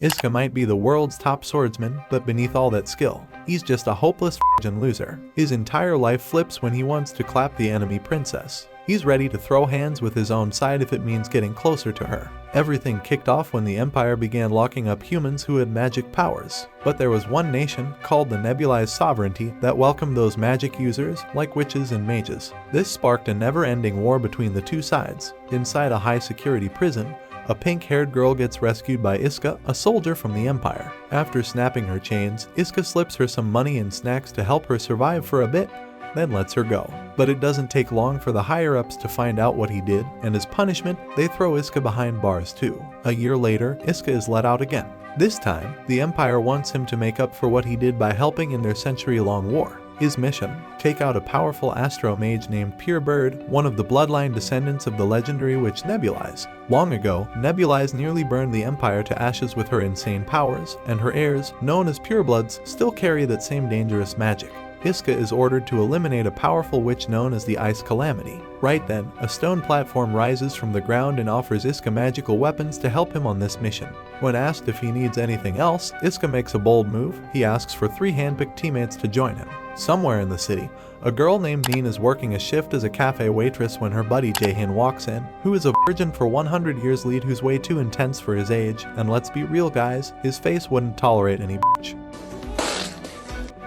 Iska might be the world's top swordsman, but beneath all that skill, he's just a hopeless f***ing loser. His entire life flips when he wants to clap the enemy princess. He's ready to throw hands with his own side if it means getting closer to her. Everything kicked off when the Empire began locking up humans who had magic powers. But there was one nation, called the Nebulis Sovereignty, that welcomed those magic users, like witches and mages. This sparked a never-ending war between the two sides. Inside a high-security prison, a pink-haired girl gets rescued by Iska, a soldier from the Empire. After snapping her chains, Iska slips her some money and snacks to help her survive for a bit, then lets her go. But it doesn't take long for the higher-ups to find out what he did, and as punishment, they throw Iska behind bars too. A year later, Iska is let out again. This time, the Empire wants him to make up for what he did by helping in their century-long war. His mission: take out a powerful astro mage named Pure Bird, one of the bloodline descendants of the legendary witch Nebulis. Long ago, Nebulis nearly burned the Empire to ashes with her insane powers, and her heirs, known as purebloods, still carry that same dangerous magic. Iska is ordered to eliminate a powerful witch known as the Ice Calamity. Right then, a stone platform rises from the ground and offers Iska magical weapons to help him on this mission. When asked if he needs anything else, Iska makes a bold move. He asks for 3 handpicked teammates to join him. Somewhere in the city, a girl named Neen is working a shift as a cafe waitress when her buddy Jaehin walks in, who is a virgin for 100 years lead who's way too intense for his age, and let's be real guys, his face wouldn't tolerate any bitch.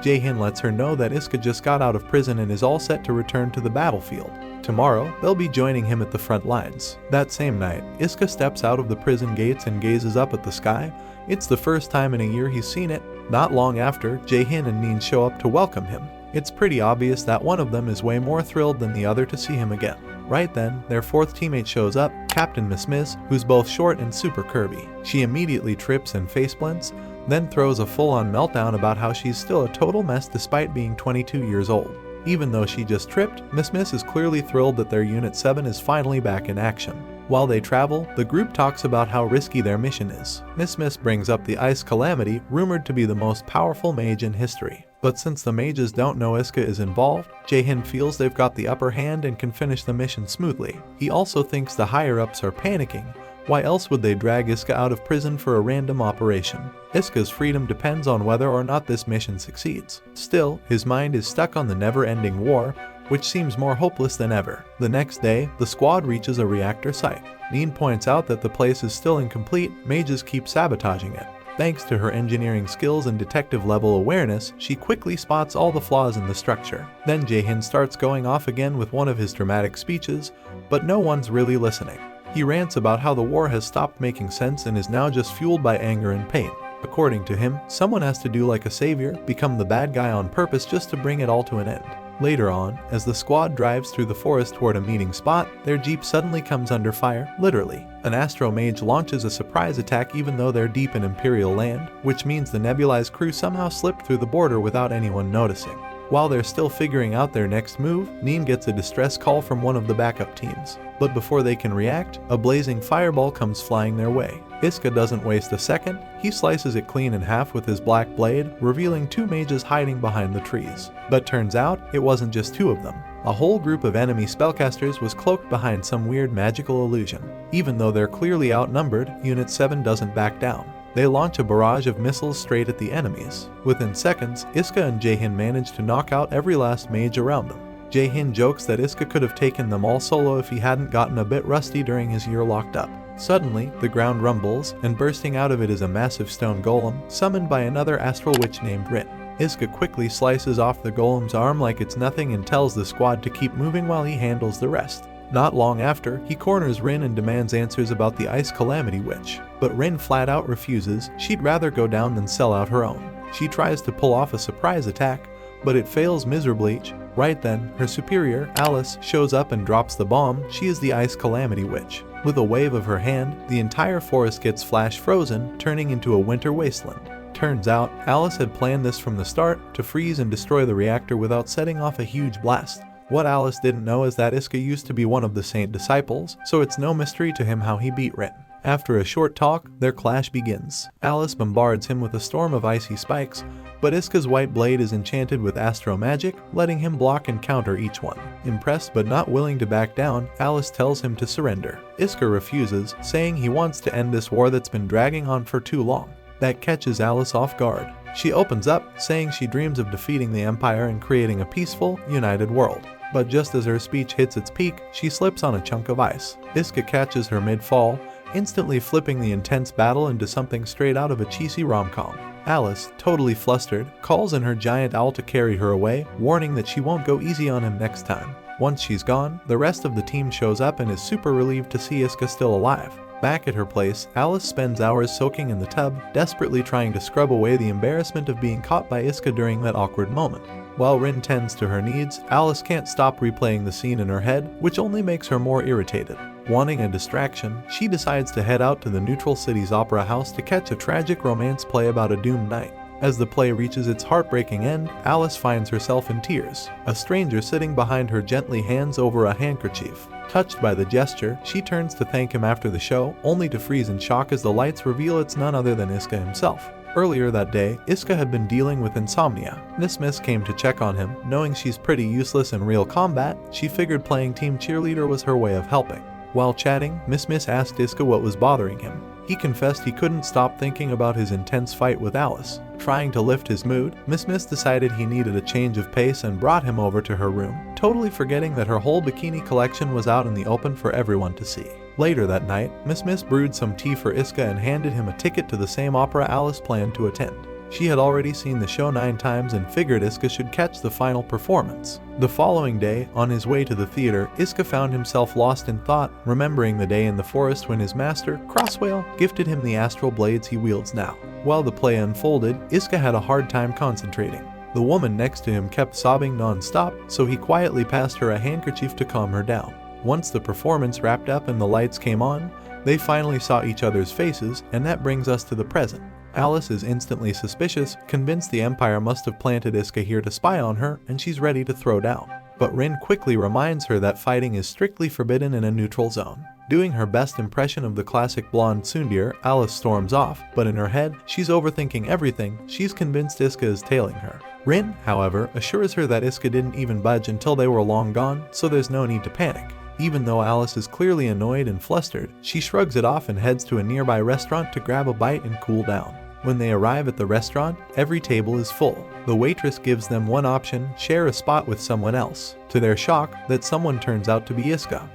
Jaehin lets her know that Iska just got out of prison and is all set to return to the battlefield. Tomorrow, they'll be joining him at the front lines. That same night, Iska steps out of the prison gates and gazes up at the sky. It's the first time in a year he's seen it. Not long after, Jaehin and Neen show up to welcome him. It's pretty obvious that one of them is way more thrilled than the other to see him again. Right then, their 4th teammate shows up, Captain Miss, who's both short and super curvy. She immediately trips and faceplants, then throws a full-on meltdown about how she's still a total mess despite being 22 years old. Even though she just tripped, Miss is clearly thrilled that their Unit 7 is finally back in action. While they travel, the group talks about how risky their mission is. Miss brings up the Ice Calamity, rumored to be the most powerful mage in history. But since the mages don't know Iska is involved, Jaehin feels they've got the upper hand and can finish the mission smoothly. He also thinks the higher-ups are panicking. Why else would they drag Iska out of prison for a random operation? Iska's freedom depends on whether or not this mission succeeds. Still, his mind is stuck on the never-ending war, which seems more hopeless than ever. The next day, the squad reaches a reactor site. Neen points out that the place is still incomplete, mages keep sabotaging it. Thanks to her engineering skills and detective-level awareness, she quickly spots all the flaws in the structure. Then Jaehin starts going off again with one of his dramatic speeches, but no one's really listening. He rants about how the war has stopped making sense and is now just fueled by anger and pain. According to him, someone has to do like a savior, become the bad guy on purpose just to bring it all to an end. Later on, as the squad drives through the forest toward a meeting spot, their jeep suddenly comes under fire, literally. An astro mage launches a surprise attack even though they're deep in Imperial land, which means the Nebulized crew somehow slipped through the border without anyone noticing. While they're still figuring out their next move, Neen gets a distress call from one of the backup teams. But before they can react, a blazing fireball comes flying their way. Iska doesn't waste a second. He slices it clean in half with his black blade, revealing 2 mages hiding behind the trees. But turns out, it wasn't just 2 of them. A whole group of enemy spellcasters was cloaked behind some weird magical illusion. Even though they're clearly outnumbered, Unit 7 doesn't back down. They launch a barrage of missiles straight at the enemies. Within seconds, Iska and Jaehin manage to knock out every last mage around them. Jaehin jokes that Iska could have taken them all solo if he hadn't gotten a bit rusty during his year locked up. Suddenly, the ground rumbles, and bursting out of it is a massive stone golem, summoned by another astral witch named Rin. Iska quickly slices off the golem's arm like it's nothing and tells the squad to keep moving while he handles the rest. Not long after, he corners Rin and demands answers about the Ice Calamity Witch. But Rin flat out refuses. She'd rather go down than sell out her own. She tries to pull off a surprise attack, but it fails miserably. Right then, her superior, Alice, shows up and drops the bomb. She is the Ice Calamity Witch. With a wave of her hand, the entire forest gets flash frozen, turning into a winter wasteland. Turns out, Alice had planned this from the start, to freeze and destroy the reactor without setting off a huge blast. What Alice didn't know is that Iska used to be one of the Saint disciples, so it's no mystery to him how he beat Rin. After a short talk, their clash begins. Alice bombards him with a storm of icy spikes, but Iska's white blade is enchanted with astro magic, letting him block and counter each one. Impressed but not willing to back down, Alice tells him to surrender. Iska refuses, saying he wants to end this war that's been dragging on for too long. That catches Alice off guard. She opens up, saying she dreams of defeating the Empire and creating a peaceful, united world. But just as her speech hits its peak, she slips on a chunk of ice. Iska catches her mid-fall, instantly flipping the intense battle into something straight out of a cheesy rom-com. Alice, totally flustered, calls in her giant owl to carry her away, warning that she won't go easy on him next time. Once she's gone, the rest of the team shows up and is super relieved to see Iska still alive. Back at her place, Alice spends hours soaking in the tub, desperately trying to scrub away the embarrassment of being caught by Iska during that awkward moment. While Rin tends to her needs, Alice can't stop replaying the scene in her head, which only makes her more irritated. Wanting a distraction, she decides to head out to the neutral city's opera house to catch a tragic romance play about a doomed knight. As the play reaches its heartbreaking end, Alice finds herself in tears. A stranger sitting behind her gently hands over a handkerchief. Touched by the gesture, she turns to thank him after the show, only to freeze in shock as the lights reveal it's none other than Iska himself. Earlier that day, Iska had been dealing with insomnia. Miss came to check on him. Knowing she's pretty useless in real combat, she figured playing team cheerleader was her way of helping. While chatting, Miss asked Iska what was bothering him. He confessed he couldn't stop thinking about his intense fight with Alice. Trying to lift his mood, Miss decided he needed a change of pace and brought him over to her room, totally forgetting that her whole bikini collection was out in the open for everyone to see. Later that night, Miss brewed some tea for Iska and handed him a ticket to the same opera Alice planned to attend. She had already seen the show 9 times and figured Iska should catch the final performance. The following day, on his way to the theater, Iska found himself lost in thought, remembering the day in the forest when his master, Crosswhale, gifted him the astral blades he wields now. While the play unfolded, Iska had a hard time concentrating. The woman next to him kept sobbing non-stop, so he quietly passed her a handkerchief to calm her down. Once the performance wrapped up and the lights came on, they finally saw each other's faces, and that brings us to the present. Alice is instantly suspicious, convinced the Empire must have planted Iska here to spy on her, and she's ready to throw down. But Rin quickly reminds her that fighting is strictly forbidden in a neutral zone. Doing her best impression of the classic blonde tsundere, Alice storms off, but in her head, she's overthinking everything. She's convinced Iska is tailing her. Rin, however, assures her that Iska didn't even budge until they were long gone, so there's no need to panic. Even though Alice is clearly annoyed and flustered, she shrugs it off and heads to a nearby restaurant to grab a bite and cool down. When they arrive at the restaurant, every table is full. The waitress gives them one option: share a spot with someone else. To their shock, that someone turns out to be Iska.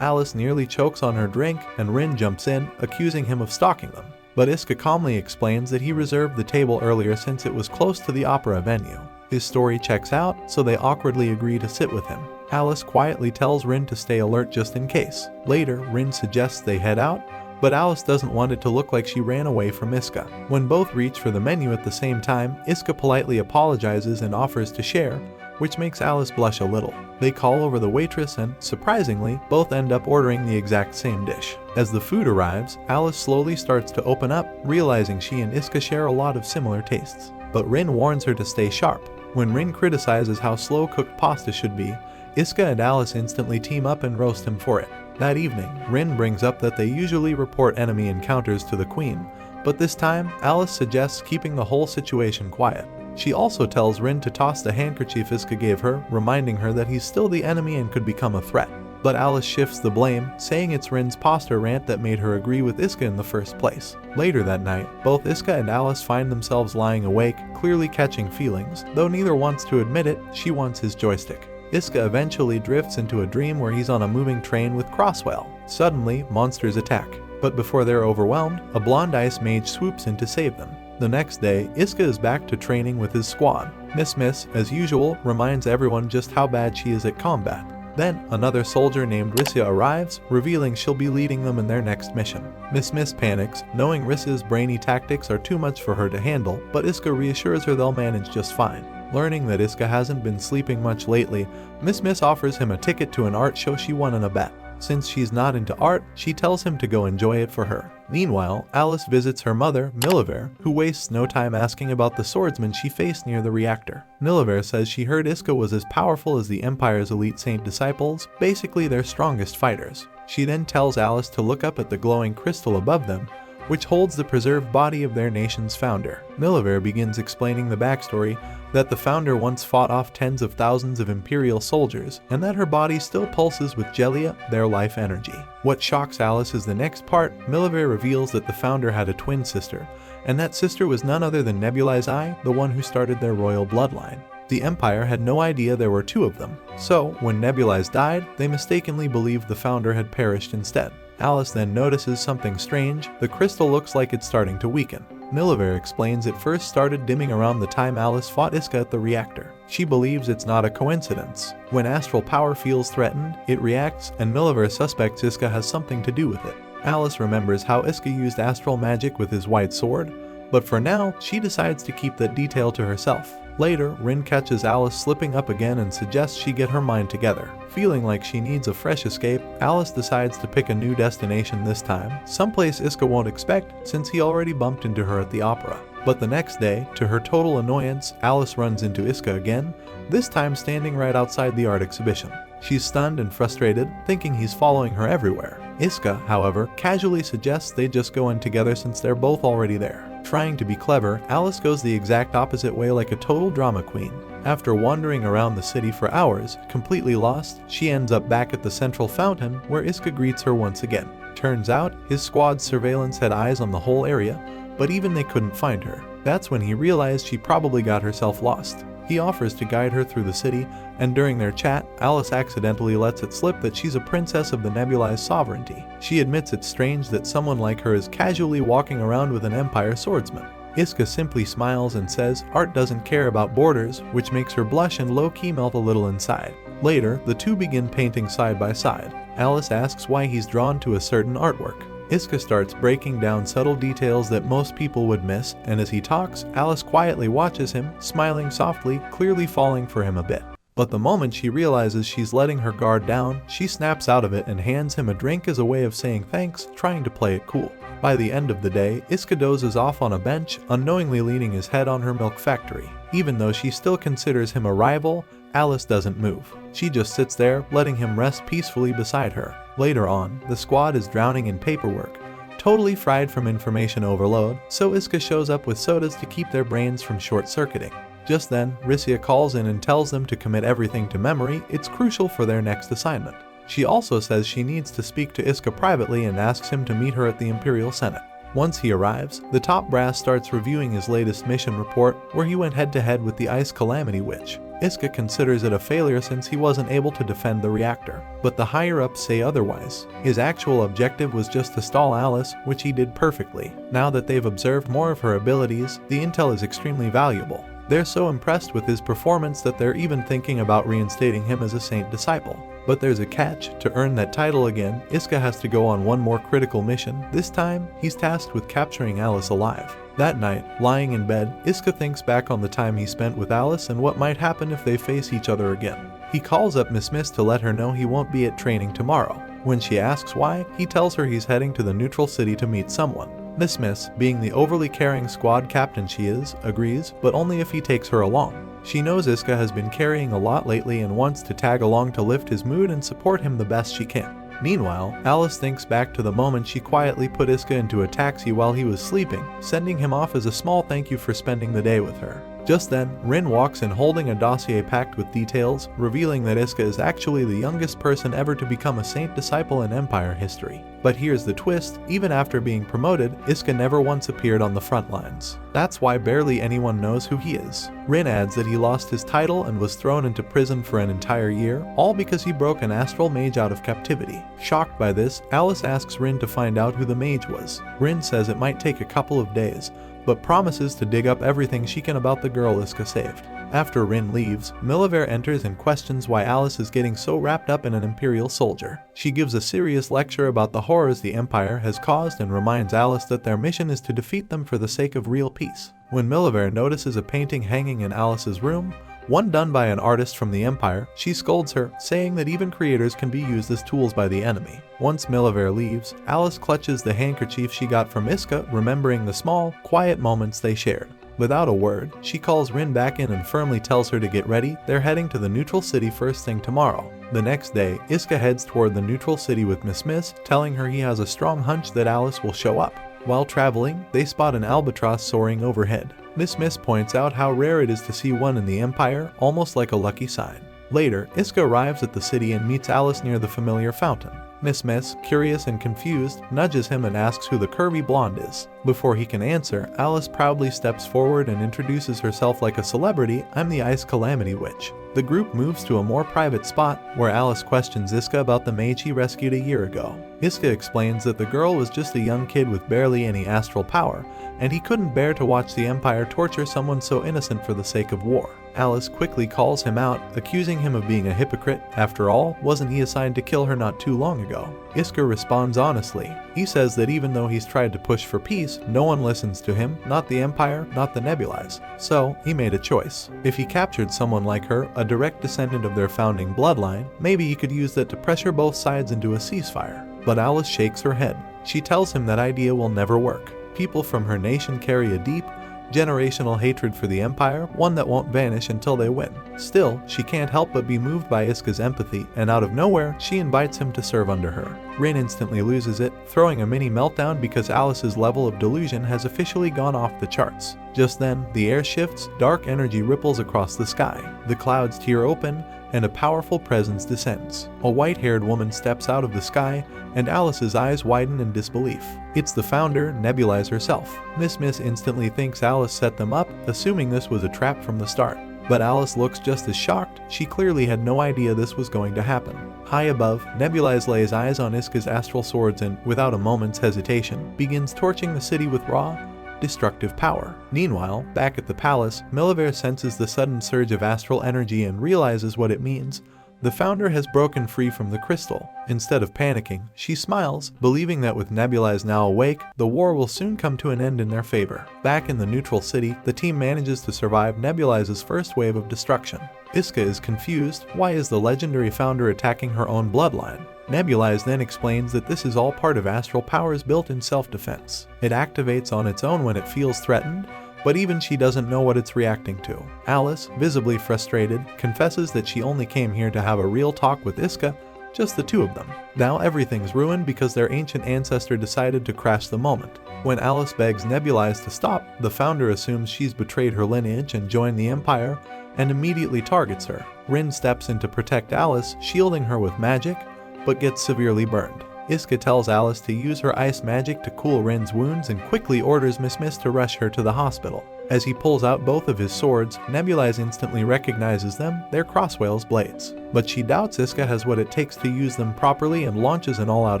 Alice nearly chokes on her drink, and Rin jumps in, accusing him of stalking them. But Iska calmly explains that he reserved the table earlier since it was close to the opera venue. His story checks out, so they awkwardly agree to sit with him. Alice quietly tells Rin to stay alert just in case. Later, Rin suggests they head out, but Alice doesn't want it to look like she ran away from Iska. When both reach for the menu at the same time, Iska politely apologizes and offers to share, which makes Alice blush a little. They call over the waitress and, surprisingly, both end up ordering the exact same dish. As the food arrives, Alice slowly starts to open up, realizing she and Iska share a lot of similar tastes. But Rin warns her to stay sharp. When Rin criticizes how slow-cooked pasta should be, Iska and Alice instantly team up and roast him for it. That evening, Rin brings up that they usually report enemy encounters to the Queen, but this time, Alice suggests keeping the whole situation quiet. She also tells Rin to toss the handkerchief Iska gave her, reminding her that he's still the enemy and could become a threat. But Alice shifts the blame, saying it's Rin's pasta rant that made her agree with Iska in the first place. Later that night, both Iska and Alice find themselves lying awake, clearly catching feelings. Though neither wants to admit it, she wants his joystick. Iska eventually drifts into a dream where he's on a moving train with Crosswhale. Suddenly, monsters attack. But before they're overwhelmed, a blonde ice mage swoops in to save them. The next day, Iska is back to training with his squad. Miss, as usual, reminds everyone just how bad she is at combat. Then, another soldier named Risia arrives, revealing she'll be leading them in their next mission. Miss panics, knowing Risia's brainy tactics are too much for her to handle, but Iska reassures her they'll manage just fine. Learning that Iska hasn't been sleeping much lately, Miss offers him a ticket to an art show she won in a bet. Since she's not into art, she tells him to go enjoy it for her. Meanwhile, Alice visits her mother, Miliver, who wastes no time asking about the swordsman she faced near the reactor. Miliver says she heard Iska was as powerful as the Empire's elite saint disciples, basically their strongest fighters. She then tells Alice to look up at the glowing crystal above them, which holds the preserved body of their nation's founder. Miliver begins explaining the backstory that the founder once fought off tens of thousands of Imperial soldiers, and that her body still pulses with Gelia, their life energy. What shocks Alice is the next part. Miliver reveals that the founder had a twin sister, and that sister was none other than Nebuli's Eye, the one who started their royal bloodline. The Empire had no idea there were two of them, so when Nebuli's died, they mistakenly believed the founder had perished instead. Alice then notices something strange. The crystal looks like it's starting to weaken. Miliver explains it first started dimming around the time Alice fought Iska at the reactor. She believes it's not a coincidence. When astral power feels threatened, it reacts, and Miliver suspects Iska has something to do with it. Alice remembers how Iska used astral magic with his white sword, but for now, she decides to keep that detail to herself. Later, Rin catches Alice slipping up again and suggests she get her mind together. Feeling like she needs a fresh escape, Alice decides to pick a new destination this time, someplace Iska won't expect since he already bumped into her at the opera. But the next day, to her total annoyance, Alice runs into Iska again, this time standing right outside the art exhibition. She's stunned and frustrated, thinking he's following her everywhere. Iska, however, casually suggests they just go in together since they're both already there. Trying to be clever, Alice goes the exact opposite way like a total drama queen. After wandering around the city for hours, completely lost, she ends up back at the central fountain where Iska greets her once again. Turns out, his squad's surveillance had eyes on the whole area, but even they couldn't find her. That's when he realized she probably got herself lost. He offers to guide her through the city, and during their chat, Alice accidentally lets it slip that she's a princess of the Nebulis Sovereignty. She admits it's strange that someone like her is casually walking around with an Empire swordsman. Iska simply smiles and says art doesn't care about borders, which makes her blush and low-key melt a little inside. Later, the two begin painting side by side. Alice asks why he's drawn to a certain artwork. Iska starts breaking down subtle details that most people would miss, and as he talks, Alice quietly watches him, smiling softly, clearly falling for him a bit. But the moment she realizes she's letting her guard down, she snaps out of it and hands him a drink as a way of saying thanks, trying to play it cool. By the end of the day, Iska dozes off on a bench, unknowingly leaning his head on her milk factory. Even though she still considers him a rival, Alice doesn't move. She just sits there, letting him rest peacefully beside her. Later on, the squad is drowning in paperwork, totally fried from information overload, so Iska shows up with sodas to keep their brains from short-circuiting. Just then, Rissia calls in and tells them to commit everything to memory. It's crucial for their next assignment. She also says she needs to speak to Iska privately and asks him to meet her at the Imperial Senate. Once he arrives, the top brass starts reviewing his latest mission report, where he went head-to-head with the Ice Calamity Witch. Iska considers it a failure since he wasn't able to defend the reactor, but the higher-ups say otherwise. His actual objective was just to stall Alice, which he did perfectly. Now that they've observed more of her abilities, the intel is extremely valuable. They're so impressed with his performance that they're even thinking about reinstating him as a saint disciple. But there's a catch. To earn that title again, Iska has to go on one more critical mission. This time, he's tasked with capturing Alice alive. That night, lying in bed, Iska thinks back on the time he spent with Alice and what might happen if they face each other again. He calls up Miss to let her know he won't be at training tomorrow. When she asks why, he tells her he's heading to the neutral city to meet someone. Miss, being the overly caring squad captain she is, agrees, but only if he takes her along. She knows Iska has been carrying a lot lately and wants to tag along to lift his mood and support him the best she can. Meanwhile, Alice thinks back to the moment she quietly put Iska into a taxi while he was sleeping, sending him off as a small thank you for spending the day with her. Just then, Rin walks in holding a dossier packed with details, revealing that Iska is actually the youngest person ever to become a saint disciple in Empire history. But here's the twist, even after being promoted, Iska never once appeared on the front lines. That's why barely anyone knows who he is. Rin adds that he lost his title and was thrown into prison for an entire year, all because he broke an astral mage out of captivity. Shocked by this, Alice asks Rin to find out who the mage was. Rin says it might take a couple of days, but promises to dig up everything she can about the girl Iska saved. After Rin leaves, Miliver enters and questions why Alice is getting so wrapped up in an Imperial soldier. She gives a serious lecture about the horrors the Empire has caused and reminds Alice that their mission is to defeat them for the sake of real peace. When Miliver notices a painting hanging in Alice's room, one done by an artist from the Empire, she scolds her, saying that even creators can be used as tools by the enemy. Once Miliver leaves, Alice clutches the handkerchief she got from Iska, remembering the small, quiet moments they shared. Without a word, she calls Rin back in and firmly tells her to get ready. They're heading to the neutral city first thing tomorrow. The next day, Iska heads toward the neutral city with Miss, telling her he has a strong hunch that Alice will show up. While traveling, they spot an albatross soaring overhead. Miss points out how rare it is to see one in the Empire, almost like a lucky sign. Later, Iska arrives at the city and meets Alice near the familiar fountain. Miss, curious and confused, nudges him and asks who the curvy blonde is. Before he can answer, Alice proudly steps forward and introduces herself like a celebrity. "I'm the Ice Calamity Witch." The group moves to a more private spot, where Alice questions Iska about the mage he rescued a year ago. Iska explains that the girl was just a young kid with barely any astral power, and he couldn't bear to watch the Empire torture someone so innocent for the sake of war. Alice quickly calls him out, accusing him of being a hypocrite. After all, wasn't he assigned to kill her not too long ago? Iska responds honestly. He says that even though he's tried to push for peace, no one listens to him, not the Empire, not the Nebulis. So, he made a choice. If he captured someone like her, a direct descendant of their founding bloodline, maybe he could use that to pressure both sides into a ceasefire. But Alice shakes her head. She tells him that idea will never work. People from her nation carry a deep, generational hatred for the Empire, one that won't vanish until they win. Still, she can't help but be moved by Iska's empathy, and out of nowhere, she invites him to serve under her. Rin instantly loses it, throwing a mini meltdown because Alice's level of delusion has officially gone off the charts. Just then, the air shifts, dark energy ripples across the sky. The clouds tear open, and a powerful presence descends. A white-haired woman steps out of the sky, and Alice's eyes widen in disbelief. It's the founder, Nebulis herself. Miss instantly thinks Alice set them up, assuming this was a trap from the start. But Alice looks just as shocked. She clearly had no idea this was going to happen. High above, Nebulis lays eyes on Iska's astral swords and, without a moment's hesitation, begins torching the city with raw, destructive power. Meanwhile, back at the palace, Miliver senses the sudden surge of astral energy and realizes what it means. The founder has broken free from the crystal. Instead of panicking, she smiles, believing that with Nebulis now awake, the war will soon come to an end in their favor. Back in the neutral city, the team manages to survive Nebulis's first wave of destruction. Iska is confused. Why is the legendary founder attacking her own bloodline? Nebulis then explains that this is all part of astral power's built-in self-defense. It activates on its own when it feels threatened, but even she doesn't know what it's reacting to. Alice, visibly frustrated, confesses that she only came here to have a real talk with Iska, just the two of them. Now everything's ruined because their ancient ancestor decided to crash the moment. When Alice begs Nebulis to stop, the founder assumes she's betrayed her lineage and joined the Empire, and immediately targets her. Rin steps in to protect Alice, shielding her with magic, but gets severely burned. Iska tells Alice to use her ice magic to cool Rin's wounds and quickly orders Miss to rush her to the hospital. As he pulls out both of his swords, Nebulis instantly recognizes them, they're Crosswell's blades. But she doubts Iska has what it takes to use them properly and launches an all-out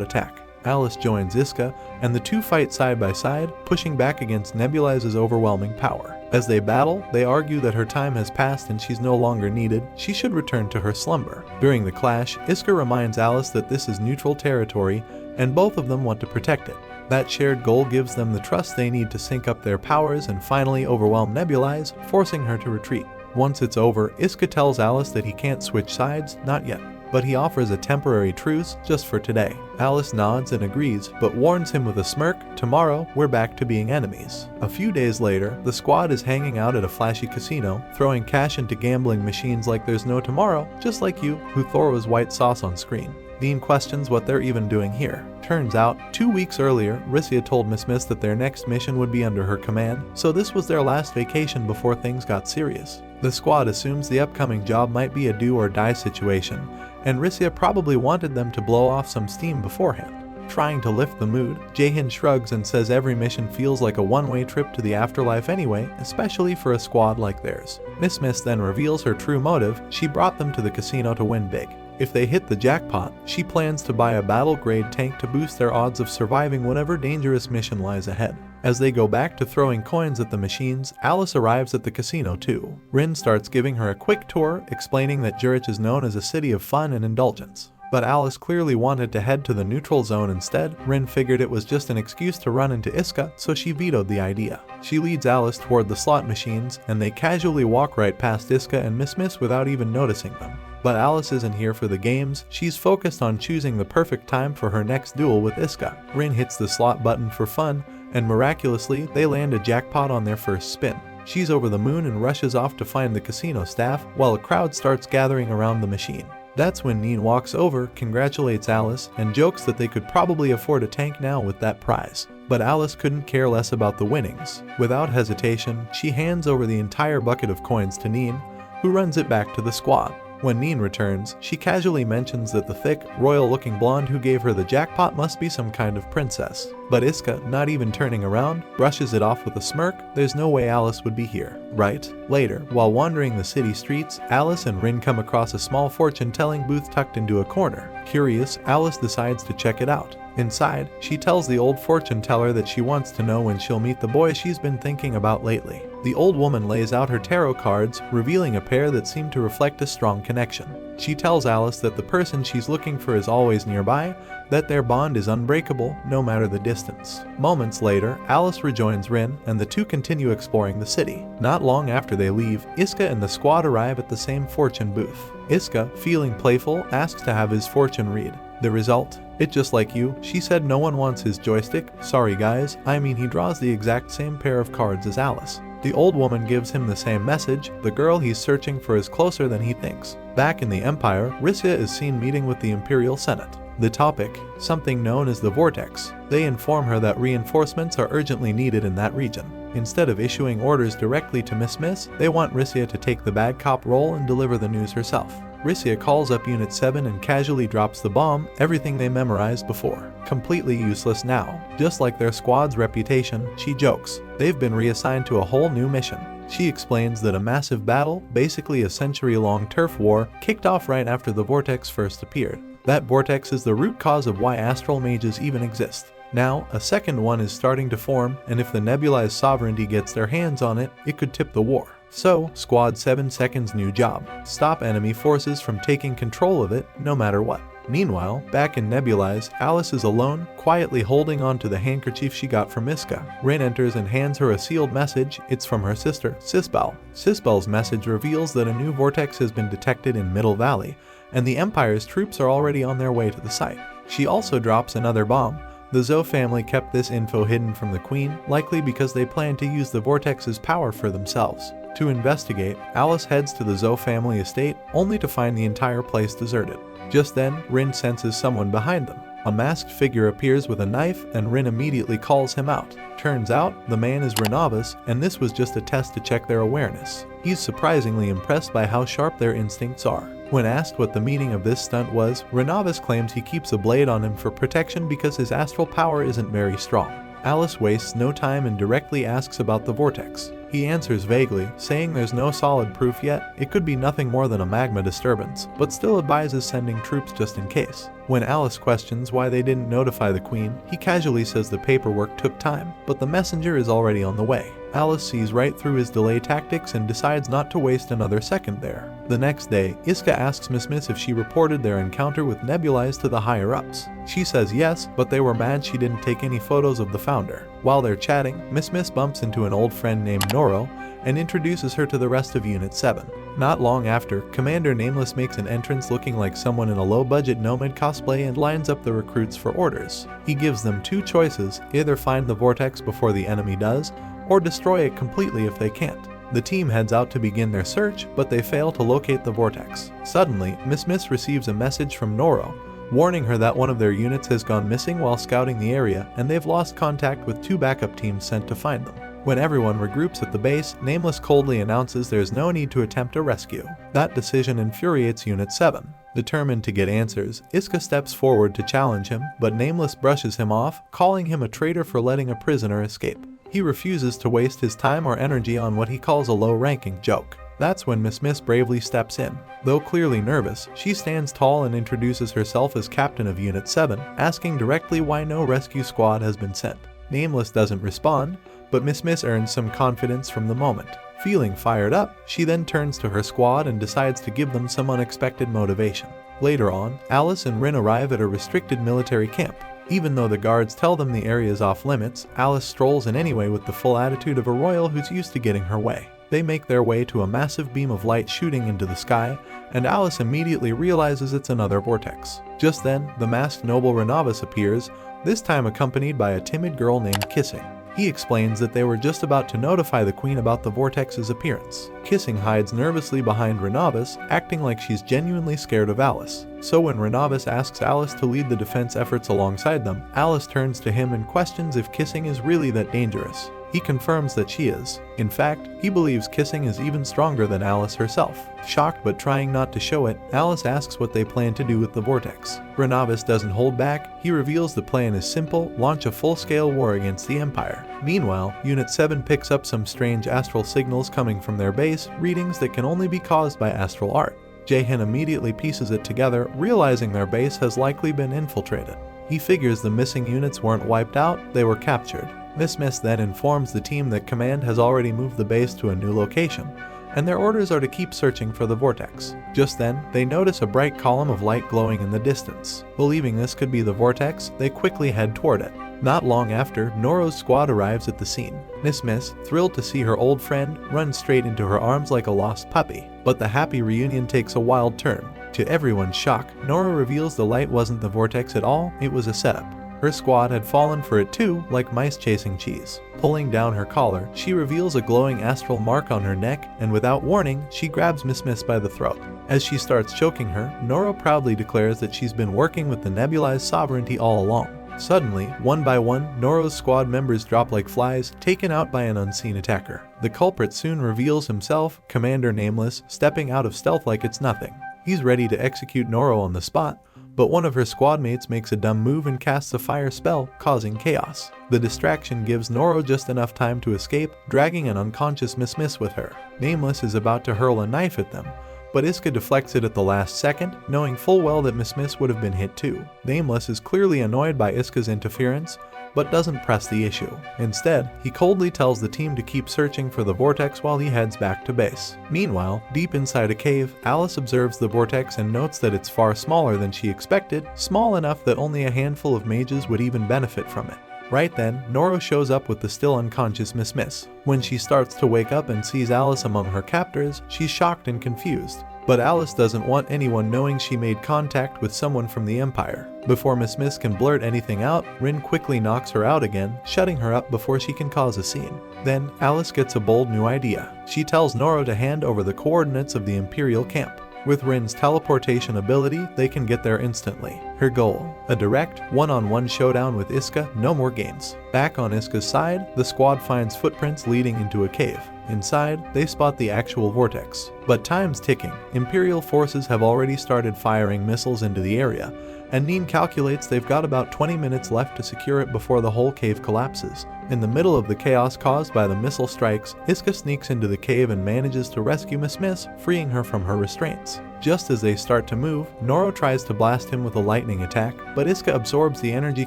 attack. Alice joins Iska, and the two fight side by side, pushing back against Nebulis's overwhelming power. As they battle, they argue that her time has passed and she's no longer needed. She should return to her slumber. During the clash, Iska reminds Alice that this is neutral territory, and both of them want to protect it. That shared goal gives them the trust they need to sync up their powers and finally overwhelm Nebulis, forcing her to retreat. Once it's over, Iska tells Alice that he can't switch sides, not yet. But he offers a temporary truce just for today. Alice nods and agrees, but warns him with a smirk, tomorrow we're back to being enemies. A few days later, the squad is hanging out at a flashy casino, throwing cash into gambling machines like there's no tomorrow, just like you, who Thor's white sauce on screen. Dean questions what they're even doing here. Turns out, 2 weeks earlier, Rissia told Miss that their next mission would be under her command, so this was their last vacation before things got serious. The squad assumes the upcoming job might be a do-or-die situation, and Rissia probably wanted them to blow off some steam beforehand. Trying to lift the mood, Jaehin shrugs and says every mission feels like a one-way trip to the afterlife anyway, especially for a squad like theirs. Miss then reveals her true motive: she brought them to the casino to win big. If they hit the jackpot, she plans to buy a battle-grade tank to boost their odds of surviving whatever dangerous mission lies ahead. As they go back to throwing coins at the machines, Alice arrives at the casino too. Rin starts giving her a quick tour, explaining that Zurich is known as a city of fun and indulgence. But Alice clearly wanted to head to the neutral zone instead. Rin figured it was just an excuse to run into Iska, so she vetoed the idea. She leads Alice toward the slot machines, and they casually walk right past Iska and Miss without even noticing them. But Alice isn't here for the games. She's focused on choosing the perfect time for her next duel with Iska. Rin hits the slot button for fun, and miraculously, they land a jackpot on their first spin. She's over the moon and rushes off to find the casino staff, while a crowd starts gathering around the machine. That's when Neen walks over, congratulates Alice, and jokes that they could probably afford a tank now with that prize. But Alice couldn't care less about the winnings. Without hesitation, she hands over the entire bucket of coins to Neen, who runs it back to the squad. When Neen returns, she casually mentions that the thick, royal-looking blonde who gave her the jackpot must be some kind of princess. But Iska, not even turning around, brushes it off with a smirk. There's no way Alice would be here, right? Later, while wandering the city streets, Alice and Rin come across a small fortune-telling booth tucked into a corner. Curious, Alice decides to check it out. Inside, she tells the old fortune teller that she wants to know when she'll meet the boy she's been thinking about lately. The old woman lays out her tarot cards, revealing a pair that seem to reflect a strong connection. She tells Alice that the person she's looking for is always nearby, that their bond is unbreakable no matter the distance. Moments later, Alice rejoins Rin, and the two continue exploring the city. Not long after they leave, Iska and the squad arrive at the same fortune booth. Iska, feeling playful, asks to have his fortune read. The result? It just like you, she said no one wants his joystick. Sorry guys, I mean he draws the exact same pair of cards as Alice. The old woman gives him the same message. The girl he's searching for is closer than he thinks. Back in the Empire, Rissia is seen meeting with the Imperial Senate. The topic, something known as the Vortex. They inform her that reinforcements are urgently needed in that region. Instead of issuing orders directly to Miss, they want Rissia to take the bad cop role and deliver the news herself. Rissia calls up Unit 7 and casually drops the bomb, everything they memorized before. Completely useless now. Just like their squad's reputation, she jokes. They've been reassigned to a whole new mission. She explains that a massive battle, basically a century-long turf war, kicked off right after the Vortex first appeared. That Vortex is the root cause of why astral mages even exist. Now, a second one is starting to form, and if the Nebulis Sovereignty gets their hands on it, it could tip the war. So, Squad 7 Second's new job: stop enemy forces from taking control of it, no matter what. Meanwhile, back in Nebulis, Alice is alone, quietly holding on to the handkerchief she got from Iska. Rin enters and hands her a sealed message. It's from her sister, Sisbel. Sisbel's message reveals that a new vortex has been detected in Middle Valley, and the Empire's troops are already on their way to the site. She also drops another bomb. The Zhou family kept this info hidden from the Queen, likely because they plan to use the Vortex's power for themselves. To investigate, Alice heads to the Zhou family estate, only to find the entire place deserted. Just then, Rin senses someone behind them. A masked figure appears with a knife, and Rin immediately calls him out. Turns out, the man is Renovus, and this was just a test to check their awareness. He's surprisingly impressed by how sharp their instincts are. When asked what the meaning of this stunt was, Renovus claims he keeps a blade on him for protection because his astral power isn't very strong. Alice wastes no time and directly asks about the Vortex. He answers vaguely, saying there's no solid proof yet. It could be nothing more than a magma disturbance, but still advises sending troops just in case. When Alice questions why they didn't notify the Queen, he casually says the paperwork took time, but the messenger is already on the way. Alice sees right through his delay tactics and decides not to waste another second there. The next day, Iska asks Miss if she reported their encounter with Nebulis to the higher-ups. She says yes, but they were mad she didn't take any photos of the founder. While they're chatting, Miss bumps into an old friend named Noro and introduces her to the rest of Unit 7. Not long after, Commander Nameless makes an entrance looking like someone in a low-budget Nomad cosplay and lines up the recruits for orders. He gives them two choices: either find the Vortex before the enemy does, or destroy it completely if they can't. The team heads out to begin their search, but they fail to locate the Vortex. Suddenly, Miss receives a message from Noro, warning her that one of their units has gone missing while scouting the area, and they've lost contact with two backup teams sent to find them. When everyone regroups at the base, Nameless coldly announces there's no need to attempt a rescue. That decision infuriates Unit 7. Determined to get answers, Iska steps forward to challenge him, but Nameless brushes him off, calling him a traitor for letting a prisoner escape. He refuses to waste his time or energy on what he calls a low-ranking joke. That's when Miss bravely steps in. Though clearly nervous, she stands tall and introduces herself as captain of Unit 7, asking directly why no rescue squad has been sent. Nameless doesn't respond, but Miss earns some confidence from the moment. Feeling fired up, she then turns to her squad and decides to give them some unexpected motivation. Later on, Alice and Rin arrive at a restricted military camp. Even though the guards tell them the area is off limits, Alice strolls in anyway with the full attitude of a royal who's used to getting her way. They make their way to a massive beam of light shooting into the sky, and Alice immediately realizes it's another vortex. Just then, the masked noble Renovus appears, this time accompanied by a timid girl named Kissing. He explains that they were just about to notify the Queen about the Vortex's appearance. Kissing hides nervously behind Renavis, acting like she's genuinely scared of Alice. So when Renavis asks Alice to lead the defense efforts alongside them, Alice turns to him and questions if Kissing is really that dangerous. He confirms that she is. In fact, he believes Kissing is even stronger than Alice herself. Shocked but trying not to show it, Alice asks what they plan to do with the Vortex. Renavis doesn't hold back. He reveals the plan is simple: launch a full-scale war against the Empire. Meanwhile, Unit 7 picks up some strange astral signals coming from their base, readings that can only be caused by astral art. Jahan immediately pieces it together, realizing their base has likely been infiltrated. He figures the missing units weren't wiped out, they were captured. Miss then informs the team that Command has already moved the base to a new location, and their orders are to keep searching for the Vortex. Just then, they notice a bright column of light glowing in the distance. Believing this could be the Vortex, they quickly head toward it. Not long after, Noro's squad arrives at the scene. Miss, thrilled to see her old friend, runs straight into her arms like a lost puppy. But the happy reunion takes a wild turn. To everyone's shock, Noro reveals the light wasn't the Vortex at all, it was a setup. Her squad had fallen for it too, like mice chasing cheese. Pulling down her collar, she reveals a glowing astral mark on her neck, and without warning, she grabs Miss by the throat. As she starts choking her, Noro proudly declares that she's been working with the Nebulis Sovereignty all along. Suddenly, one by one, Noro's squad members drop like flies, taken out by an unseen attacker. The culprit soon reveals himself, Commander Nameless, stepping out of stealth like it's nothing. He's ready to execute Noro on the spot, but one of her squad mates makes a dumb move and casts a fire spell, causing chaos. The distraction gives Noro just enough time to escape, dragging an unconscious Miss with her. Nameless is about to hurl a knife at them, but Iska deflects it at the last second, knowing full well that Miss would have been hit too. Nameless is clearly annoyed by Iska's interference, but doesn't press the issue. Instead, he coldly tells the team to keep searching for the Vortex while he heads back to base. Meanwhile, deep inside a cave, Alice observes the Vortex and notes that it's far smaller than she expected, small enough that only a handful of mages would even benefit from it. Right then, Noro shows up with the still unconscious Miss. When she starts to wake up and sees Alice among her captors, she's shocked and confused. But Alice doesn't want anyone knowing she made contact with someone from the Empire. Before Miss can blurt anything out, Rin quickly knocks her out again, shutting her up before she can cause a scene. Then, Alice gets a bold new idea. She tells Noro to hand over the coordinates of the Imperial camp. With Rin's teleportation ability, they can get there instantly. Her goal: a direct, one-on-one showdown with Iska, no more games. Back on Iska's side, the squad finds footprints leading into a cave. Inside, they spot the actual Vortex. But time's ticking. Imperial forces have already started firing missiles into the area, and Neen calculates they've got about 20 minutes left to secure it before the whole cave collapses. In the middle of the chaos caused by the missile strikes, Iska sneaks into the cave and manages to rescue Miss, freeing her from her restraints. Just as they start to move, Noro tries to blast him with a lightning attack, but Iska absorbs the energy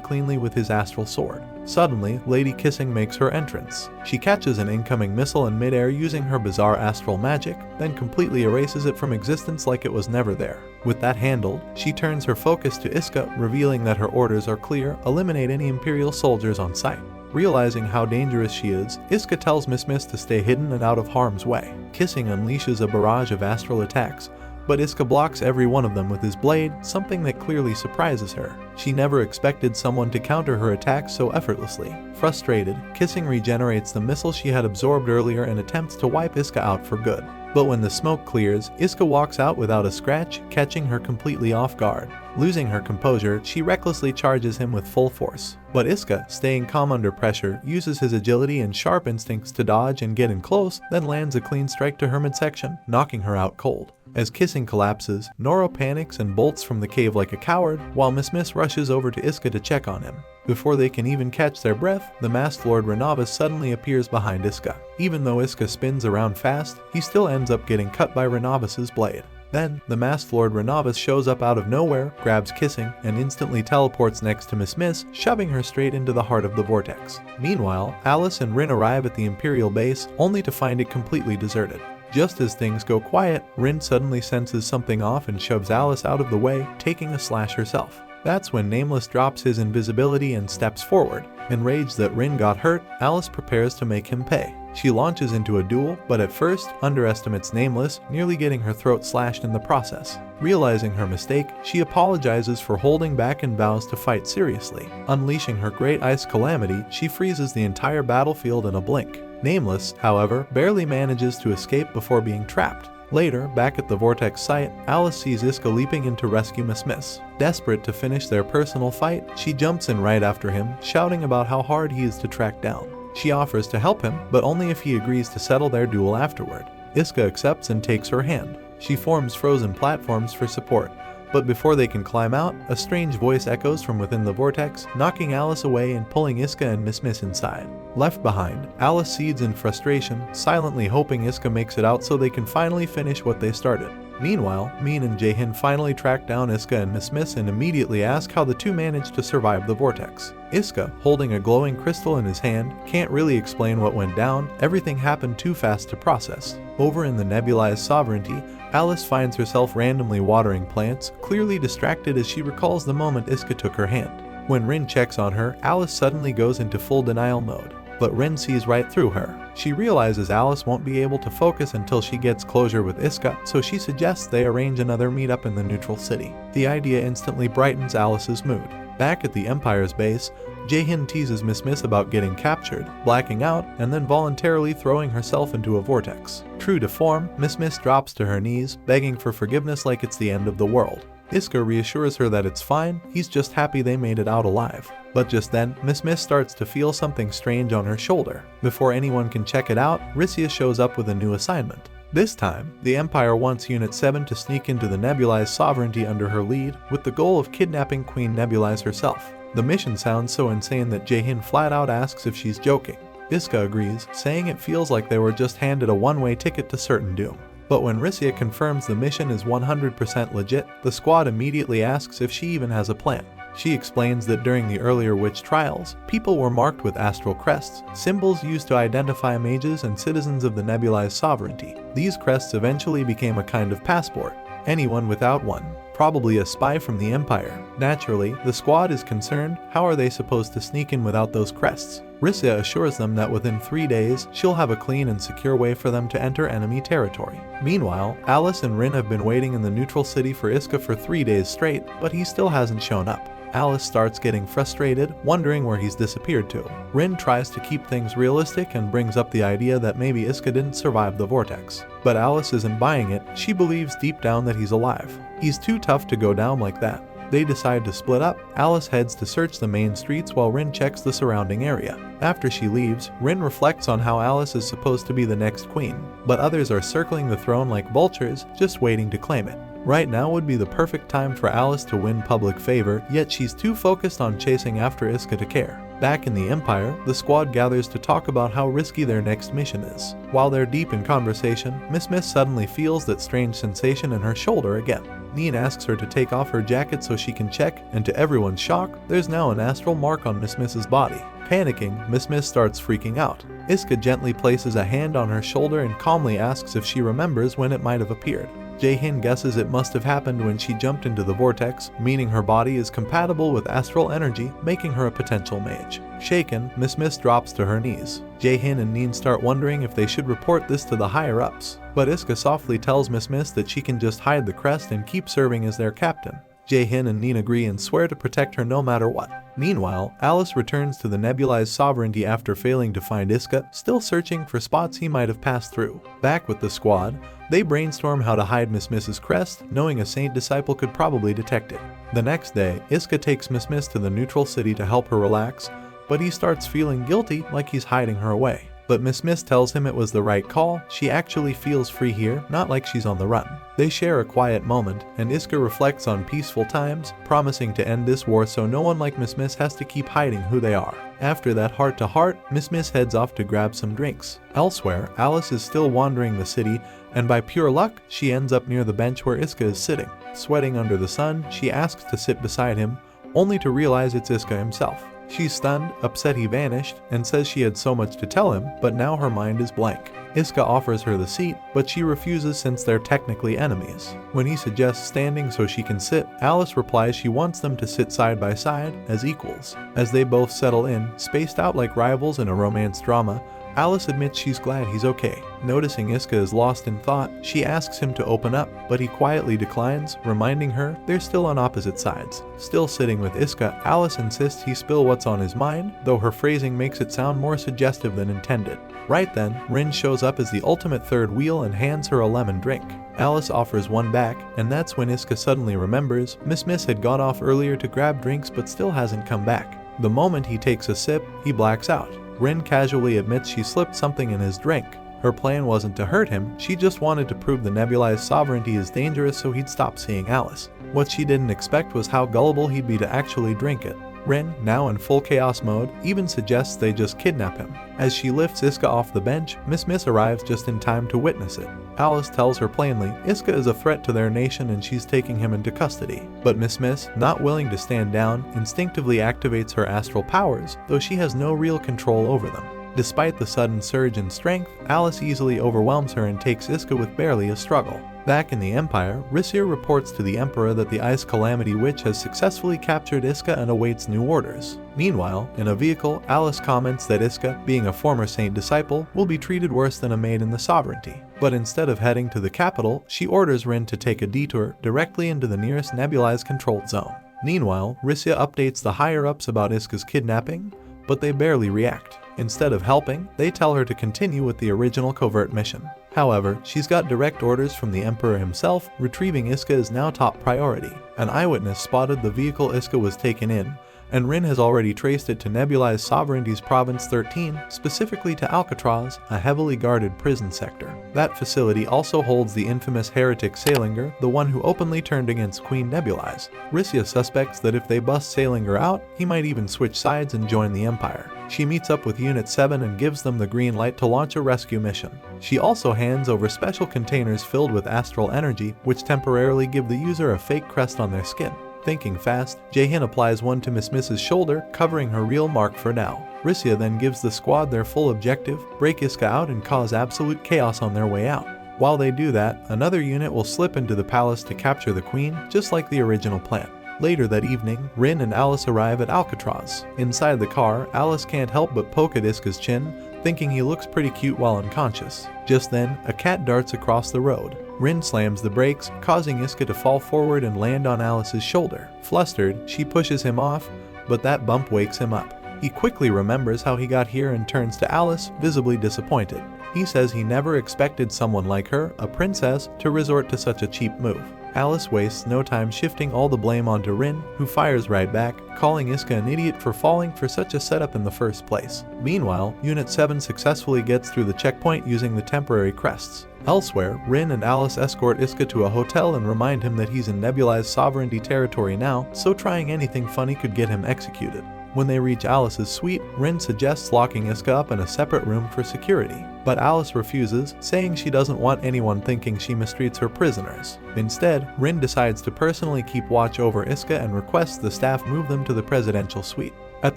cleanly with his astral sword. Suddenly, Lady Kissing makes her entrance. She catches an incoming missile in midair using her bizarre astral magic, then completely erases it from existence like it was never there. With that handled, she turns her focus to Iska, revealing that her orders are clear: eliminate any Imperial soldiers on sight. Realizing how dangerous she is, Iska tells Miss to stay hidden and out of harm's way. Kissing unleashes a barrage of astral attacks, but Iska blocks every one of them with his blade, something that clearly surprises her. She never expected someone to counter her attacks so effortlessly. Frustrated, Kissing regenerates the missile she had absorbed earlier and attempts to wipe Iska out for good. But when the smoke clears, Iska walks out without a scratch, catching her completely off guard. Losing her composure, she recklessly charges him with full force. But Iska, staying calm under pressure, uses his agility and sharp instincts to dodge and get in close, then lands a clean strike to her midsection, knocking her out cold. As Kissing collapses, Noro panics and bolts from the cave like a coward, while Miss rushes over to Iska to check on him. Before they can even catch their breath, the masked Lord Renavis suddenly appears behind Iska. Even though Iska spins around fast, he still ends up getting cut by Renavis's blade. Then, the masked Lord Renavis shows up out of nowhere, grabs Kissing, and instantly teleports next to Miss, shoving her straight into the heart of the Vortex. Meanwhile, Alice and Rin arrive at the Imperial base, only to find it completely deserted. Just as things go quiet, Rin suddenly senses something off and shoves Alice out of the way, taking a slash herself. That's when Nameless drops his invisibility and steps forward. Enraged that Rin got hurt, Alice prepares to make him pay. She launches into a duel, but at first underestimates Nameless, nearly getting her throat slashed in the process. Realizing her mistake, she apologizes for holding back and vows to fight seriously. Unleashing her great ice calamity, she freezes the entire battlefield in a blink. Nameless, however, barely manages to escape before being trapped. Later, back at the Vortex site, Alice sees Iska leaping in to rescue Miss. Desperate to finish their personal fight, she jumps in right after him, shouting about how hard he is to track down. She offers to help him, but only if he agrees to settle their duel afterward. Iska accepts and takes her hand. She forms frozen platforms for support, but before they can climb out, a strange voice echoes from within the vortex, knocking Alice away and pulling Iska and Miss inside. Left behind, Alice cedes in frustration, silently hoping Iska makes it out so they can finally finish what they started. Meanwhile, Min and Jaehin finally track down Iska and Miss and immediately ask how the two managed to survive the vortex. Iska, holding a glowing crystal in his hand, can't really explain what went down, everything happened too fast to process. Over in the Nebulis Sovereignty, Alice finds herself randomly watering plants, clearly distracted as she recalls the moment Iska took her hand. When Rin checks on her, Alice suddenly goes into full denial mode. But Rin sees right through her. She realizes Alice won't be able to focus until she gets closure with Iska, so she suggests they arrange another meetup in the neutral city. The idea instantly brightens Alice's mood. Back at the Empire's base, Jaehin teases Miss about getting captured, blacking out, and then voluntarily throwing herself into a vortex. True to form, Miss drops to her knees, begging for forgiveness like it's the end of the world. Iska reassures her that it's fine, he's just happy they made it out alive. But just then, Miss starts to feel something strange on her shoulder. Before anyone can check it out, Rissia shows up with a new assignment. This time, the Empire wants Unit 7 to sneak into the Nebulis Sovereignty under her lead, with the goal of kidnapping Queen Nebulis herself. The mission sounds so insane that Jaehin flat out asks if she's joking. Iska agrees, saying it feels like they were just handed a one-way ticket to certain doom. But when Rissia confirms the mission is 100% legit, the squad immediately asks if she even has a plan. She explains that during the earlier witch trials, people were marked with astral crests, symbols used to identify mages and citizens of the Nebulis Sovereignty. These crests eventually became a kind of passport. Anyone without one, probably a spy from the Empire. Naturally, the squad is concerned, how are they supposed to sneak in without those crests? Rissia assures them that within 3 days, she'll have a clean and secure way for them to enter enemy territory. Meanwhile, Alice and Rin have been waiting in the neutral city for Iska for 3 days straight, but he still hasn't shown up. Alice starts getting frustrated, wondering where he's disappeared to. Rin tries to keep things realistic and brings up the idea that maybe Iska didn't survive the vortex. But Alice isn't buying it, she believes deep down that he's alive. He's too tough to go down like that. They decide to split up. Alice heads to search the main streets while Rin checks the surrounding area. After she leaves, Rin reflects on how Alice is supposed to be the next queen, but others are circling the throne like vultures, just waiting to claim it. Right now would be the perfect time for Alice to win public favor, yet she's too focused on chasing after Iska to care. Back in the Empire, the squad gathers to talk about how risky their next mission is. While they're deep in conversation, Miss suddenly feels that strange sensation in her shoulder again. Neen asks her to take off her jacket so she can check, and to everyone's shock, there's now an astral mark on Miss body. Panicking, Miss starts freaking out. Iska gently places a hand on her shoulder and calmly asks if she remembers when it might have appeared. Jaehin guesses it must have happened when she jumped into the vortex, meaning her body is compatible with astral energy, making her a potential mage. Shaken, Miss drops to her knees. Jaehin and Neen start wondering if they should report this to the higher-ups, but Iska softly tells Miss that she can just hide the crest and keep serving as their captain. Jaehin and Neen agree and swear to protect her no matter what. Meanwhile, Alice returns to the Nebulis Sovereignty after failing to find Iska, still searching for spots he might have passed through. Back with the squad, they brainstorm how to hide Miss's crest, knowing a saint disciple could probably detect it. The next day, Iska takes Miss to the neutral city to help her relax, but he starts feeling guilty like he's hiding her away. But Miss tells him it was the right call, she actually feels free here, not like she's on the run. They share a quiet moment, and Iska reflects on peaceful times, promising to end this war so no one like Miss has to keep hiding who they are. After that heart-to-heart, Miss heads off to grab some drinks. Elsewhere, Alice is still wandering the city, and by pure luck, she ends up near the bench where Iska is sitting. Sweating under the sun, she asks to sit beside him, only to realize it's Iska himself. She's stunned, upset he vanished, and says she had so much to tell him, but now her mind is blank. Iska offers her the seat, but she refuses since they're technically enemies. When he suggests standing so she can sit, Alice replies she wants them to sit side by side as equals. As they both settle in, spaced out like rivals in a romance drama, Alice admits she's glad he's okay. Noticing Iska is lost in thought, she asks him to open up, but he quietly declines, reminding her they're still on opposite sides. Still sitting with Iska, Alice insists he spill what's on his mind, though her phrasing makes it sound more suggestive than intended. Right then, Rin shows up as the ultimate third wheel and hands her a lemon drink. Alice offers one back, and that's when Iska suddenly remembers Miss had gone off earlier to grab drinks but still hasn't come back. The moment he takes a sip, he blacks out. Rin casually admits she slipped something in his drink. Her plan wasn't to hurt him, she just wanted to prove the Nebulis Sovereignty is dangerous so he'd stop seeing Alice. What she didn't expect was how gullible he'd be to actually drink it. Rin, now in full chaos mode, even suggests they just kidnap him. As she lifts Iska off the bench, Miss arrives just in time to witness it. Alice tells her plainly Iska is a threat to their nation and she's taking him into custody. But Miss, not willing to stand down, instinctively activates her astral powers, though she has no real control over them. Despite the sudden surge in strength, Alice easily overwhelms her and takes Iska with barely a struggle. Back in the Empire, Risir reports to the Emperor that the Ice Calamity Witch has successfully captured Iska and awaits new orders. Meanwhile, in a vehicle, Alice comments that Iska, being a former Saint disciple, will be treated worse than a maid in the Sovereignty. But instead of heading to the capital, she orders Rin to take a detour directly into the nearest nebulized controlled zone. Meanwhile, Risir updates the higher-ups about Iska's kidnapping, but they barely react. Instead of helping, they tell her to continue with the original covert mission. However, she's got direct orders from the Emperor himself, retrieving Iska is now top priority. An eyewitness spotted the vehicle Iska was taken in, and Rin has already traced it to Nebulis Sovereignty's Province 13, specifically to Alcatraz, a heavily guarded prison sector. That facility also holds the infamous heretic Salinger, the one who openly turned against Queen Nebulis. Rissia suspects that if they bust Salinger out, he might even switch sides and join the Empire. She meets up with Unit 7 and gives them the green light to launch a rescue mission. She also hands over special containers filled with astral energy, which temporarily give the user a fake crest on their skin. Thinking fast, Jaehin applies one to Miss's shoulder, covering her real mark for now. Rissia then gives the squad their full objective, break Iska out and cause absolute chaos on their way out. While they do that, another unit will slip into the palace to capture the queen, just like the original plan. Later that evening, Rin and Alice arrive at Alcatraz. Inside the car, Alice can't help but poke at Iska's chin, thinking he looks pretty cute while unconscious. Just then, a cat darts across the road. Rin slams the brakes, causing Iska to fall forward and land on Alice's shoulder. Flustered, she pushes him off, but that bump wakes him up. He quickly remembers how he got here and turns to Alice, visibly disappointed. He says he never expected someone like her, a princess, to resort to such a cheap move. Alice wastes no time shifting all the blame onto Rin, who fires right back, calling Iska an idiot for falling for such a setup in the first place. Meanwhile, Unit 7 successfully gets through the checkpoint using the temporary crests. Elsewhere, Rin and Alice escort Iska to a hotel and remind him that he's in Nebulis Sovereignty territory now, so trying anything funny could get him executed. When they reach Alice's suite, Rin suggests locking Iska up in a separate room for security. But Alice refuses, saying she doesn't want anyone thinking she mistreats her prisoners. Instead, Rin decides to personally keep watch over Iska and requests the staff move them to the presidential suite. At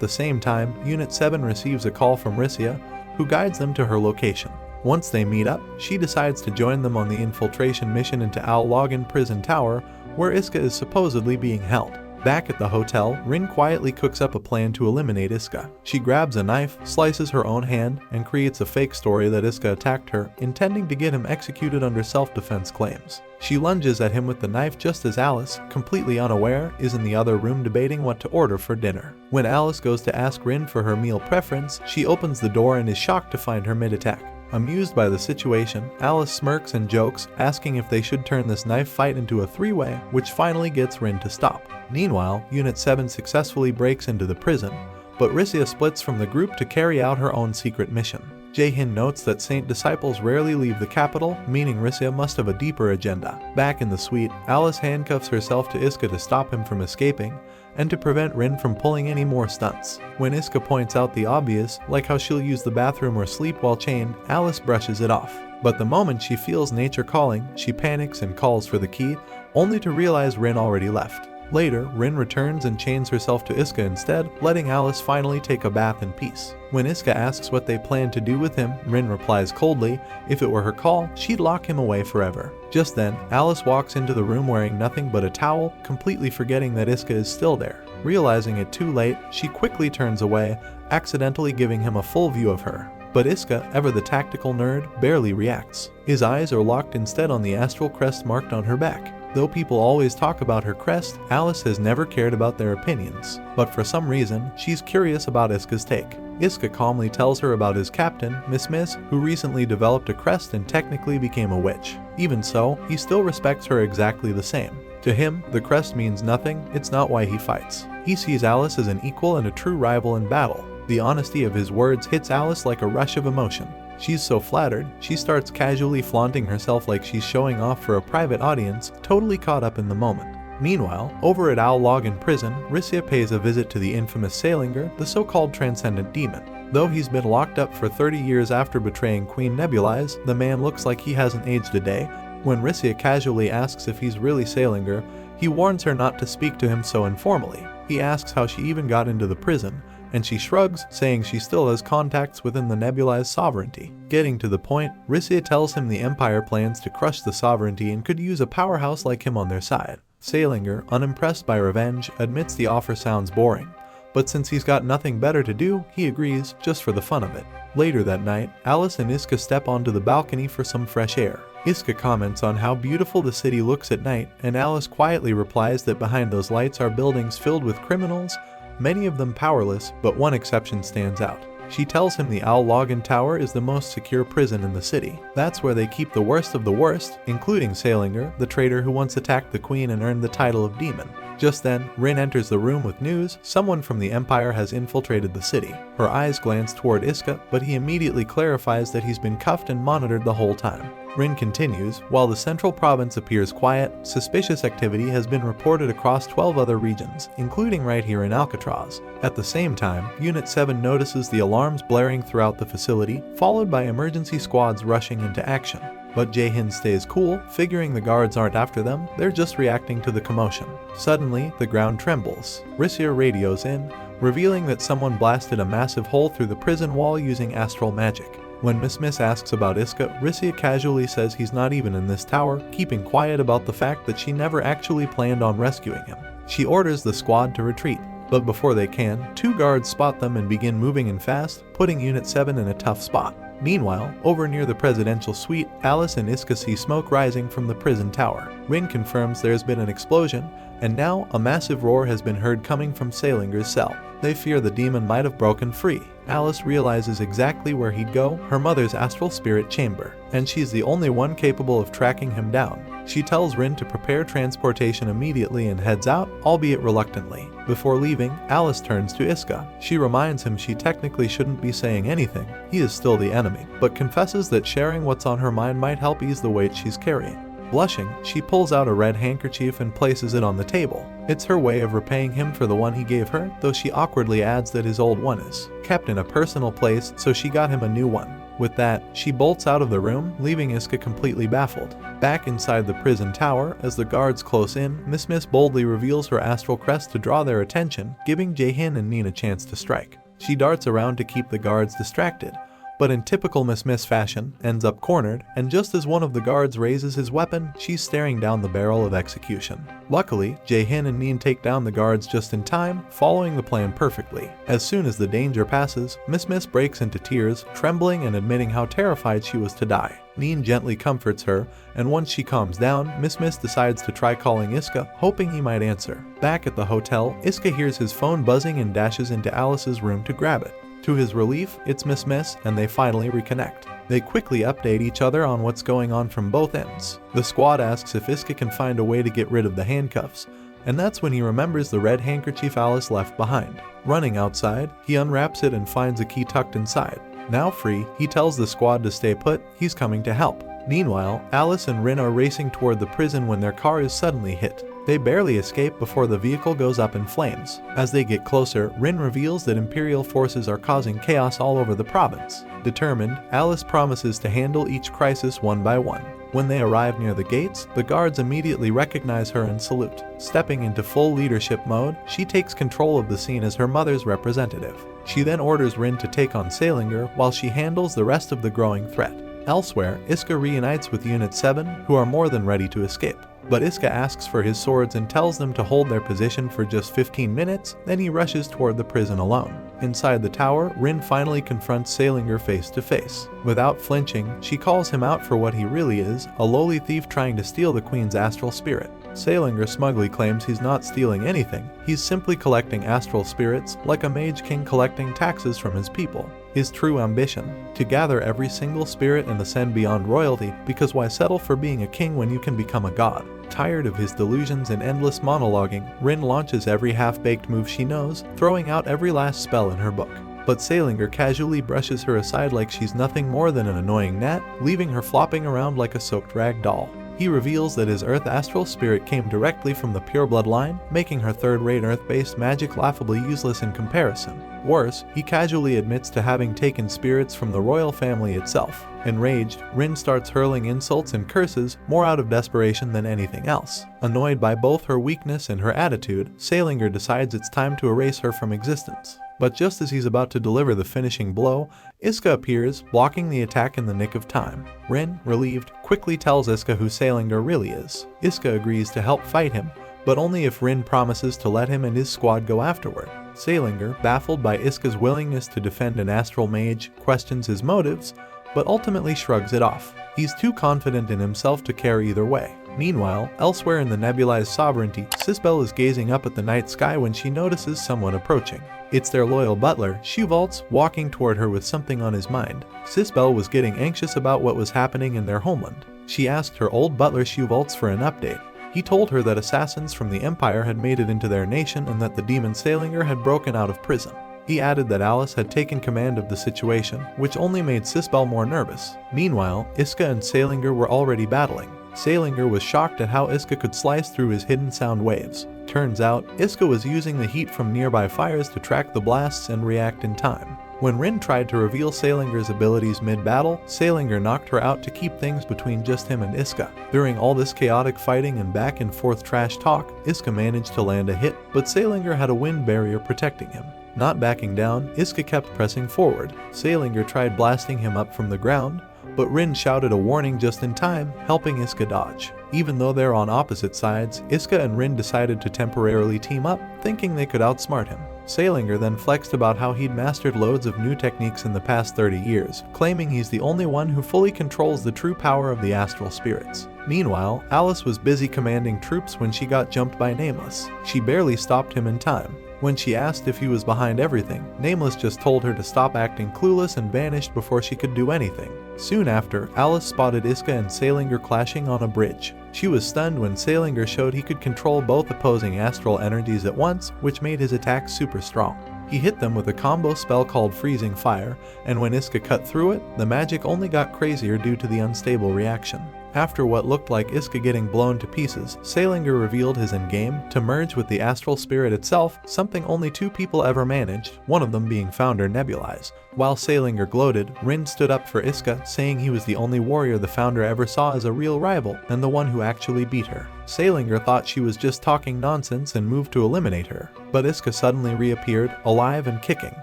the same time, Unit 7 receives a call from Rissia, who guides them to her location. Once they meet up, she decides to join them on the infiltration mission into Al Logan Prison Tower, where Iska is supposedly being held. Back at the hotel, Rin quietly cooks up a plan to eliminate Iska. She grabs a knife, slices her own hand, and creates a fake story that Iska attacked her, intending to get him executed under self-defense claims. She lunges at him with the knife just as Alice, completely unaware, is in the other room debating what to order for dinner. When Alice goes to ask Rin for her meal preference, she opens the door and is shocked to find her mid-attack. Amused by the situation, Alice smirks and jokes, asking if they should turn this knife fight into a three-way, which finally gets Rin to stop. Meanwhile, Unit 7 successfully breaks into the prison, but Rissia splits from the group to carry out her own secret mission. Jaehin notes that Saint disciples rarely leave the capital, meaning Rissia must have a deeper agenda. Back in the suite, Alice handcuffs herself to Iska to stop him from escaping, and to prevent Rin from pulling any more stunts. When Iska points out the obvious, like how she'll use the bathroom or sleep while chained, Alice brushes it off. But the moment she feels nature calling, she panics and calls for the key, only to realize Rin already left. Later, Rin returns and chains herself to Iska instead, letting Alice finally take a bath in peace. When Iska asks what they plan to do with him, Rin replies coldly, if it were her call, she'd lock him away forever. Just then, Alice walks into the room wearing nothing but a towel, completely forgetting that Iska is still there. Realizing it too late, she quickly turns away, accidentally giving him a full view of her. But Iska, ever the tactical nerd, barely reacts. His eyes are locked instead on the astral crest marked on her back. Though people always talk about her crest, Alice has never cared about their opinions. But for some reason, she's curious about Iska's take. Iska calmly tells her about his captain, Miss, who recently developed a crest and technically became a witch. Even so, he still respects her exactly the same. To him, the crest means nothing, it's not why he fights. He sees Alice as an equal and a true rival in battle. The honesty of his words hits Alice like a rush of emotion. She's so flattered, she starts casually flaunting herself like she's showing off for a private audience, totally caught up in the moment. Meanwhile, over at Owl Log in prison, Rissia pays a visit to the infamous Salinger, the so-called transcendent demon. Though he's been locked up for 30 years after betraying Queen Nebulis, the man looks like he hasn't aged a day. When Rissia casually asks if he's really Salinger, he warns her not to speak to him so informally. He asks how she even got into the prison, and she shrugs, saying she still has contacts within the Nebulis Sovereignty. Getting to the point, Rissia tells him the Empire plans to crush the Sovereignty and could use a powerhouse like him on their side. Salinger, unimpressed by revenge, admits the offer sounds boring, but since he's got nothing better to do, he agrees, just for the fun of it. Later that night, Alice and Iska step onto the balcony for some fresh air. Iska comments on how beautiful the city looks at night, and Alice quietly replies that behind those lights are buildings filled with criminals, many of them powerless, but one exception stands out. She tells him the Owl Login Tower is the most secure prison in the city. That's where they keep the worst of the worst, including Salinger, the traitor who once attacked the Queen and earned the title of Demon. Just then, Rin enters the room with news. Someone from the Empire has infiltrated the city. Her eyes glance toward Iska, but he immediately clarifies that he's been cuffed and monitored the whole time. Rin continues, while the central province appears quiet, suspicious activity has been reported across 12 other regions, including right here in Alcatraz. At the same time, Unit 7 notices the alarms blaring throughout the facility, followed by emergency squads rushing into action. But Jae-hin stays cool, figuring the guards aren't after them, they're just reacting to the commotion. Suddenly, the ground trembles. Rissia radios in, revealing that someone blasted a massive hole through the prison wall using astral magic. When Miss asks about Iska, Rissia casually says he's not even in this tower, keeping quiet about the fact that she never actually planned on rescuing him. She orders the squad to retreat, but before they can, 2 guards spot them and begin moving in fast, putting Unit 7 in a tough spot. Meanwhile, over near the presidential suite, Alice and Iska see smoke rising from the prison tower. Rin confirms there's been an explosion, and now a massive roar has been heard coming from Salinger's cell. They fear the demon might have broken free. Alice realizes exactly where he'd go, her mother's astral spirit chamber, and she's the only one capable of tracking him down. She tells Rin to prepare transportation immediately and heads out, albeit reluctantly. Before leaving, Alice turns to Iska. She reminds him she technically shouldn't be saying anything, he is still the enemy, but confesses that sharing what's on her mind might help ease the weight she's carrying. Blushing, she pulls out a red handkerchief and places it on the table. It's her way of repaying him for the one he gave her, though she awkwardly adds that his old one is kept in a personal place, so she got him a new one. With that, she bolts out of the room, leaving Iska completely baffled. Back inside the prison tower, as the guards close in, Miss boldly reveals her astral crest to draw their attention, giving Jae-hin and Nin a chance to strike. She darts around to keep the guards distracted, but in typical Miss fashion, ends up cornered, and just as one of the guards raises his weapon, she's staring down the barrel of execution. Luckily, Jae-hin and Nin take down the guards just in time, following the plan perfectly. As soon as the danger passes, Miss breaks into tears, trembling and admitting how terrified she was to die. Nin gently comforts her, and once she calms down, Miss decides to try calling Iska, hoping he might answer. Back at the hotel, Iska hears his phone buzzing and dashes into Alice's room to grab it. To his relief, it's Miss, and they finally reconnect. They quickly update each other on what's going on from both ends. The squad asks if Iska can find a way to get rid of the handcuffs, and that's when he remembers the red handkerchief Alice left behind. Running outside, he unwraps it and finds a key tucked inside. Now free, he tells the squad to stay put, he's coming to help. Meanwhile, Alice and Rin are racing toward the prison when their car is suddenly hit. They barely escape before the vehicle goes up in flames. As they get closer, Rin reveals that Imperial forces are causing chaos all over the province. Determined, Alice promises to handle each crisis one by one. When they arrive near the gates, the guards immediately recognize her and salute. Stepping into full leadership mode, she takes control of the scene as her mother's representative. She then orders Rin to take on Salinger while she handles the rest of the growing threat. Elsewhere, Iska reunites with Unit 7, who are more than ready to escape. But Iska asks for his swords and tells them to hold their position for just 15 minutes, then he rushes toward the prison alone. Inside the tower, Rin finally confronts Salinger face to face. Without flinching, she calls him out for what he really is, a lowly thief trying to steal the queen's astral spirit. Salinger smugly claims he's not stealing anything, he's simply collecting astral spirits like a mage king collecting taxes from his people. His true ambition, to gather every single spirit and ascend beyond royalty, because why settle for being a king when you can become a god? Tired of his delusions and endless monologuing, Rin launches every half-baked move she knows, throwing out every last spell in her book. But Salinger casually brushes her aside like she's nothing more than an annoying gnat, leaving her flopping around like a soaked rag doll. He reveals that his Earth astral spirit came directly from the pureblood line, making her third-rate Earth-based magic laughably useless in comparison. Worse, he casually admits to having taken spirits from the royal family itself. Enraged, Rin starts hurling insults and curses, more out of desperation than anything else. Annoyed by both her weakness and her attitude, Salinger decides it's time to erase her from existence. But just as he's about to deliver the finishing blow, Iska appears, blocking the attack in the nick of time. Rin, relieved, quickly tells Iska who Salinger really is. Iska agrees to help fight him, but only if Rin promises to let him and his squad go afterward. Salinger, baffled by Iska's willingness to defend an astral mage, questions his motives, but ultimately shrugs it off. He's too confident in himself to care either way. Meanwhile, elsewhere in the Nebulis Sovereignty, Sisbel is gazing up at the night sky when she notices someone approaching. It's their loyal butler, Shuvaltz, walking toward her with something on his mind. Sisbel was getting anxious about what was happening in their homeland. She asked her old butler Shuvaltz for an update. He told her that assassins from the Empire had made it into their nation and that the demon Salinger had broken out of prison. He added that Alice had taken command of the situation, which only made Sisbel more nervous. Meanwhile, Iska and Salinger were already battling. Salinger was shocked at how Iska could slice through his hidden sound waves. Turns out, Iska was using the heat from nearby fires to track the blasts and react in time. When Rin tried to reveal Salinger's abilities mid-battle, Salinger knocked her out to keep things between just him and Iska. During all this chaotic fighting and back and forth trash talk, Iska managed to land a hit, but Salinger had a wind barrier protecting him. Not backing down, Iska kept pressing forward. Salinger tried blasting him up from the ground, but Rin shouted a warning just in time, helping Iska dodge. Even though they're on opposite sides, Iska and Rin decided to temporarily team up, thinking they could outsmart him. Salinger then flexed about how he'd mastered loads of new techniques in the past 30 years, claiming he's the only one who fully controls the true power of the astral spirits. Meanwhile, Alice was busy commanding troops when she got jumped by Nameless. She barely stopped him in time. When she asked if he was behind everything, Nameless just told her to stop acting clueless and vanished before she could do anything. Soon after, Alice spotted Iska and Salinger clashing on a bridge. She was stunned when Salinger showed he could control both opposing astral energies at once, which made his attacks super strong. He hit them with a combo spell called Freezing Fire, and when Iska cut through it, the magic only got crazier due to the unstable reaction. After what looked like Iska getting blown to pieces, Salinger revealed his endgame to merge with the astral spirit itself, something only 2 people ever managed, one of them being founder Nebulis. While Salinger gloated, Rin stood up for Iska, saying he was the only warrior the founder ever saw as a real rival, and the one who actually beat her. Salinger thought she was just talking nonsense and moved to eliminate her, but Iska suddenly reappeared, alive and kicking.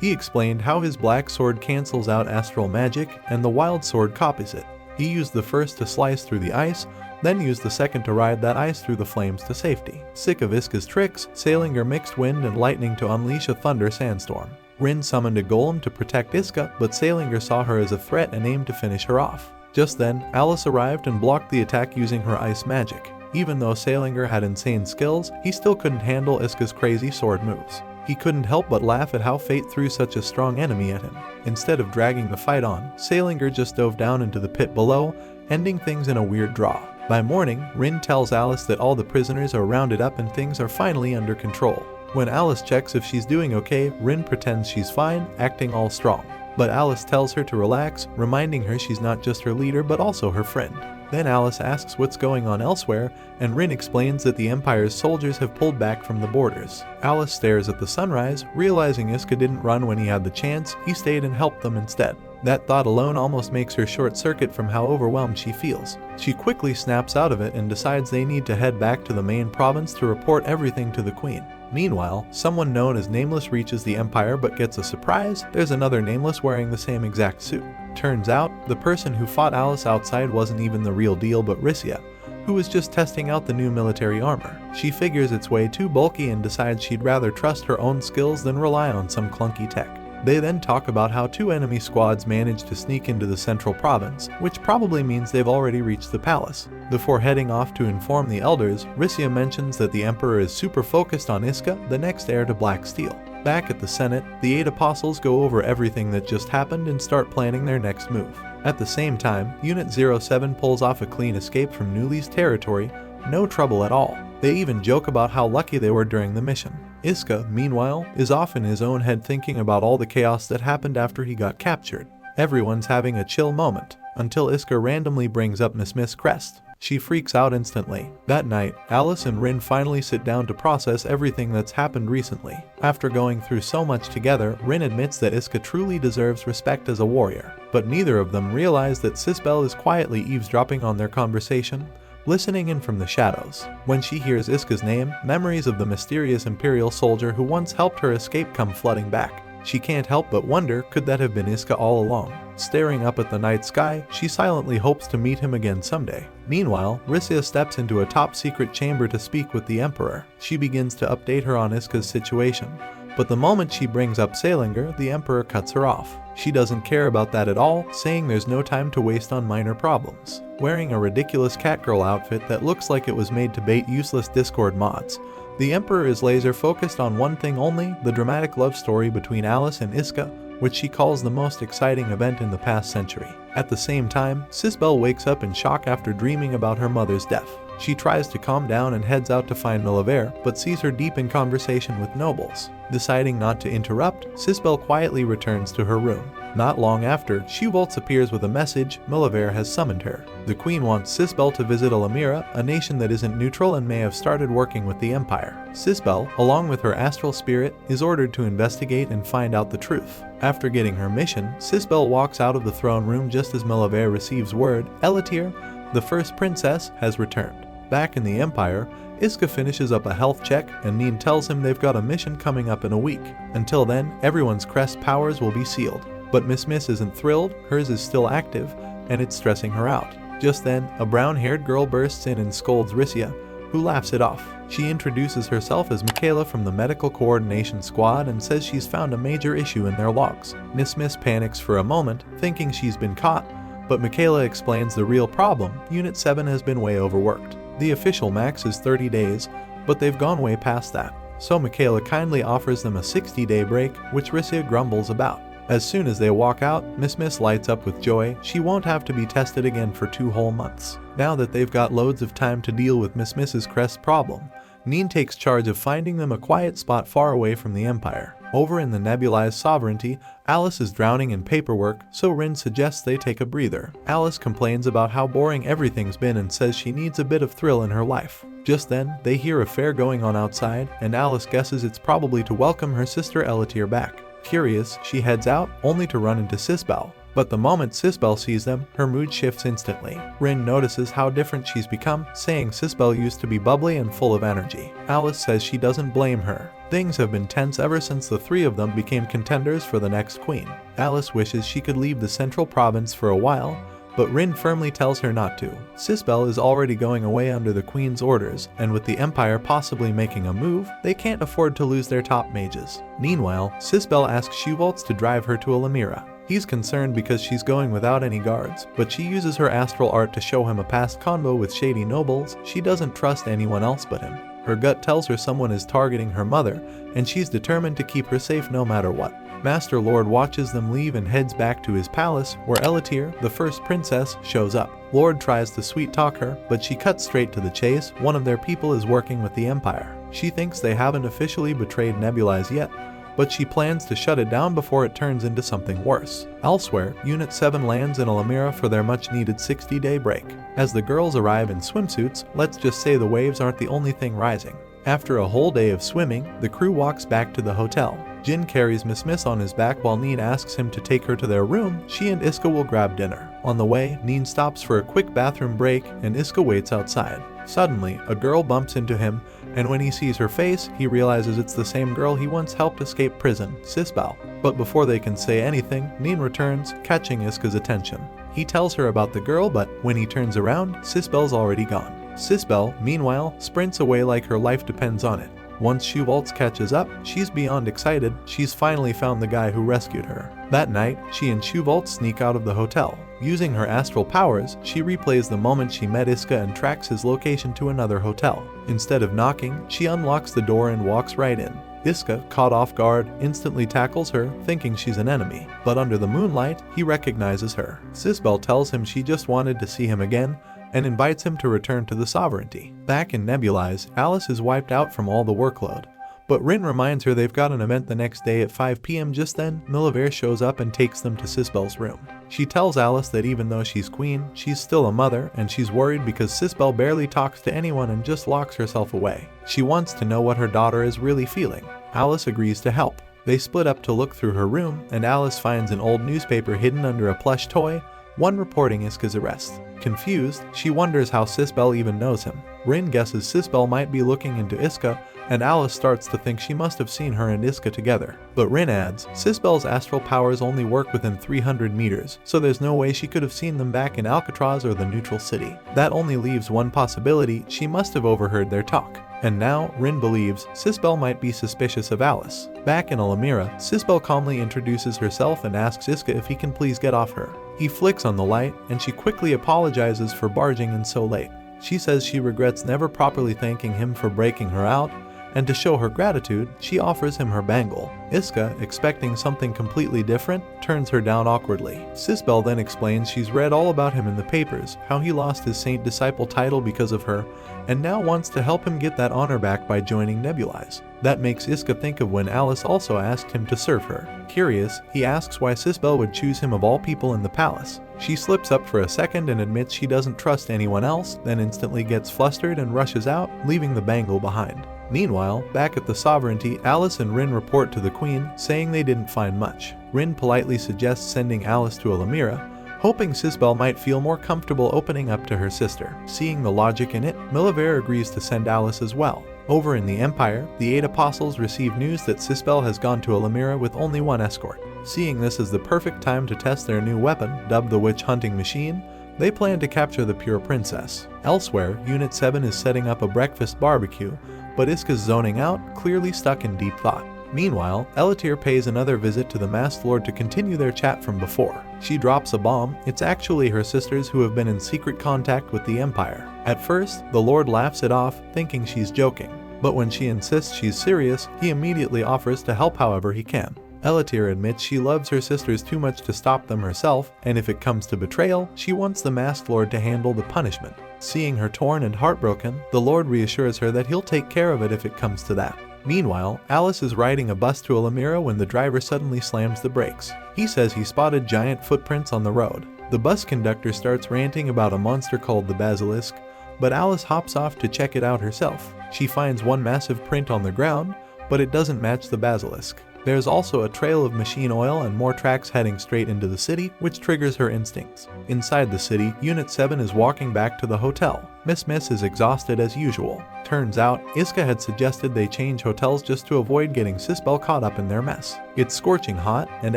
He explained how his black sword cancels out astral magic, and the wild sword copies it. He used the first to slice through the ice, then used the second to ride that ice through the flames to safety. Sick of Iska's tricks, Salinger mixed wind and lightning to unleash a thunder sandstorm. Rin summoned a golem to protect Iska, but Salinger saw her as a threat and aimed to finish her off. Just then, Alice arrived and blocked the attack using her ice magic. Even though Salinger had insane skills, he still couldn't handle Iska's crazy sword moves. He couldn't help but laugh at how fate threw such a strong enemy at him. Instead of dragging the fight on, Salinger just dove down into the pit below, ending things in a weird draw. By morning, Rin tells Alice that all the prisoners are rounded up and things are finally under control. When Alice checks if she's doing okay, Rin pretends she's fine, acting all strong. but Alice tells her to relax, reminding her she's not just her leader but also her friend. Then Alice asks what's going on elsewhere, and Rin explains that the Empire's soldiers have pulled back from the borders. Alice stares at the sunrise, realizing Iska didn't run when he had the chance, he stayed and helped them instead. That thought alone almost makes her short-circuit from how overwhelmed she feels. She quickly snaps out of it and decides they need to head back to the main province to report everything to the Queen. Meanwhile, someone known as Nameless reaches the Empire but gets a surprise. There's another Nameless wearing the same exact suit. Turns out, the person who fought Alice outside wasn't even the real deal but Rissia, who was just testing out the new military armor. She figures it's way too bulky and decides she'd rather trust her own skills than rely on some clunky tech. They then talk about how 2 enemy squads managed to sneak into the central province, which probably means they've already reached the palace. Before heading off to inform the elders, Rissia mentions that the Emperor is super focused on Iska, the next heir to Black Steel. Back at the Senate, the 8 apostles go over everything that just happened and start planning their next move. At the same time, Unit 07 pulls off a clean escape from Newly's territory, no trouble at all. They even joke about how lucky they were during the mission. Iska, meanwhile, is off in his own head thinking about all the chaos that happened after he got captured. Everyone's having a chill moment, until Iska randomly brings up Miss Crest. She freaks out instantly. That night, Alice and Rin finally sit down to process everything that's happened recently. After going through so much together, Rin admits that Iska truly deserves respect as a warrior, but neither of them realize that Sisbel is quietly eavesdropping on their conversation, listening in from the shadows. When she hears Iska's name, memories of the mysterious Imperial soldier who once helped her escape come flooding back. She can't help but wonder, could that have been Iska all along? Staring up at the night sky, she silently hopes to meet him again someday. Meanwhile, Rissia steps into a top-secret chamber to speak with the Emperor. She begins to update her on Iska's situation, but the moment she brings up Salinger, the Emperor cuts her off. She doesn't care about that at all, saying there's no time to waste on minor problems. Wearing a ridiculous catgirl outfit that looks like it was made to bait useless Discord mods, the Emperor is laser-focused on one thing only, the dramatic love story between Alice and Iska, which she calls the most exciting event in the past century. At the same time, Sisbel wakes up in shock after dreaming about her mother's death. She tries to calm down and heads out to find Milavere, but sees her deep in conversation with nobles. Deciding not to interrupt, Sisbel quietly returns to her room. Not long after, Shewaltz appears with a message. Milavere has summoned her. The Queen wants Sisbel to visit Alamira, a nation that isn't neutral and may have started working with the Empire. Sisbel, along with her astral spirit, is ordered to investigate and find out the truth. After getting her mission, Sisbel walks out of the throne room just as Milavere receives word, Elatir, the first princess, has returned. Back in the Empire, Iska finishes up a health check and Neen tells him they've got a mission coming up in a week. Until then, everyone's crest powers will be sealed. But Miss isn't thrilled, hers is still active, and it's stressing her out. Just then, a brown-haired girl bursts in and scolds Rissia, who laughs it off. She introduces herself as Michaela from the Medical Coordination Squad and says she's found a major issue in their logs. Miss panics for a moment, thinking she's been caught, but Michaela explains the real problem. Unit 7 has been way overworked. The official max is 30 days, but they've gone way past that. So Michaela kindly offers them a 60-day break, which Rissia grumbles about. As soon as they walk out, Miss lights up with joy. She won't have to be tested again for 2 whole months. Now that they've got loads of time to deal with Miss's crest problem, Neen takes charge of finding them a quiet spot far away from the Empire. Over in the Nebulis Sovereignty, Alice is drowning in paperwork, so Rin suggests they take a breather. Alice complains about how boring everything's been and says she needs a bit of thrill in her life. Just then, they hear a fair going on outside, and Alice guesses it's probably to welcome her sister Elatir back. Curious, she heads out, only to run into Sisbel. But the moment Sisbel sees them, her mood shifts instantly. Rin notices how different she's become, saying Sisbel used to be bubbly and full of energy. Alice says she doesn't blame her. Things have been tense ever since the 3 of them became contenders for the next queen. Alice wishes she could leave the central province for a while, but Rin firmly tells her not to. Sisbel is already going away under the Queen's orders, and with the Empire possibly making a move, they can't afford to lose their top mages. Meanwhile, Sisbel asks Shewaltz to drive her to Alamira. He's concerned because she's going without any guards, but she uses her astral art to show him a past convo with shady nobles. She doesn't trust anyone else but him. Her gut tells her someone is targeting her mother, and she's determined to keep her safe no matter what. Master Lord watches them leave and heads back to his palace, where Elatir, the first princess, shows up. Lord tries to sweet-talk her, but she cuts straight to the chase. One of their people is working with the Empire. She thinks they haven't officially betrayed Nebulis yet, but she plans to shut it down before it turns into something worse. Elsewhere, Unit 7 lands in Alamira for their much-needed 60-day break. As the girls arrive in swimsuits, let's just say the waves aren't the only thing rising. After a whole day of swimming, the crew walks back to the hotel. Jin carries Miss on his back while Neen asks him to take her to their room. She and Iska will grab dinner. On the way, Neen stops for a quick bathroom break and Iska waits outside. Suddenly, a girl bumps into him, and when he sees her face, he realizes it's the same girl he once helped escape prison, Sisbel. But before they can say anything, Neen returns, catching Iska's attention. He tells her about the girl, but when he turns around, Sisbel's already gone. Sisbel, meanwhile, sprints away like her life depends on it. Once Shuvaltz catches up, she's beyond excited. She's finally found the guy who rescued her. That night, she and Shuvaltz sneak out of the hotel. Using her astral powers, she replays the moment she met Iska and tracks his location to another hotel. Instead of knocking, she unlocks the door and walks right in. Iska, caught off guard, instantly tackles her, thinking she's an enemy. But under the moonlight, he recognizes her. Sisbel tells him she just wanted to see him again, and invites him to return to the Sovereignty. Back in Nebulize, Alice is wiped out from all the workload. But Rin reminds her they've got an event the next day at 5 p.m. Just then, Miliver shows up and takes them to Sisbel's room. She tells Alice that even though she's queen, she's still a mother, and she's worried because Sisbel barely talks to anyone and just locks herself away. She wants to know what her daughter is really feeling. Alice agrees to help. They split up to look through her room, and Alice finds an old newspaper hidden under a plush toy, one reporting Iska's arrest. Confused, she wonders how Sisbel even knows him. Rin guesses Sisbel might be looking into Iska, and Alice starts to think she must have seen her and Iska together. But Rin adds, Sisbel's astral powers only work within 300 meters, so there's no way she could have seen them back in Alcatraz or the neutral city. That only leaves one possibility: she must have overheard their talk. And now, Rin believes Sisbel might be suspicious of Alice. Back in Alamira, Sisbel calmly introduces herself and asks Iska if he can please get off her. He flicks on the light, and she quickly apologizes for barging in so late. She says she regrets never properly thanking him for breaking her out, and to show her gratitude, she offers him her bangle. Iska, expecting something completely different, turns her down awkwardly. Sisbel then explains she's read all about him in the papers, how he lost his Saint Disciple title because of her, and now wants to help him get that honor back by joining Nebulize. That makes Iska think of when Alice also asked him to serve her. Curious, he asks why Sisbel would choose him of all people in the palace. She slips up for a second and admits she doesn't trust anyone else, then instantly gets flustered and rushes out, leaving the bangle behind. Meanwhile, back at the Sovereignty, Alice and Rin report to the Queen, saying they didn't find much. Rin politely suggests sending Alice to Alamira, hoping Sisbel might feel more comfortable opening up to her sister. Seeing the logic in it, Miliver agrees to send Alice as well. Over in the Empire, the 8 apostles receive news that Sisbel has gone to Alamira with only one escort. Seeing this as the perfect time to test their new weapon, dubbed the Witch Hunting Machine, they plan to capture the Pure Princess. Elsewhere, Unit 7 is setting up a breakfast barbecue, but Iska's zoning out, clearly stuck in deep thought. Meanwhile, Elatir pays another visit to the Masked Lord to continue their chat from before. She drops a bomb. It's actually her sisters who have been in secret contact with the Empire. At first, the Lord laughs it off, thinking she's joking. But when she insists she's serious, he immediately offers to help however he can. Elatir admits she loves her sisters too much to stop them herself, and if it comes to betrayal, she wants the Masked Lord to handle the punishment. Seeing her torn and heartbroken, the Lord reassures her that he'll take care of it if it comes to that. Meanwhile, Alice is riding a bus to Alamira when the driver suddenly slams the brakes. He says he spotted giant footprints on the road. The bus conductor starts ranting about a monster called the Basilisk, but Alice hops off to check it out herself. She finds one massive print on the ground, but it doesn't match the Basilisk. There's also a trail of machine oil and more tracks heading straight into the city, which triggers her instincts. Inside the city, Unit 7 is walking back to the hotel. Miss is exhausted as usual. Turns out, Iska had suggested they change hotels just to avoid getting Sisbel caught up in their mess. It's scorching hot, and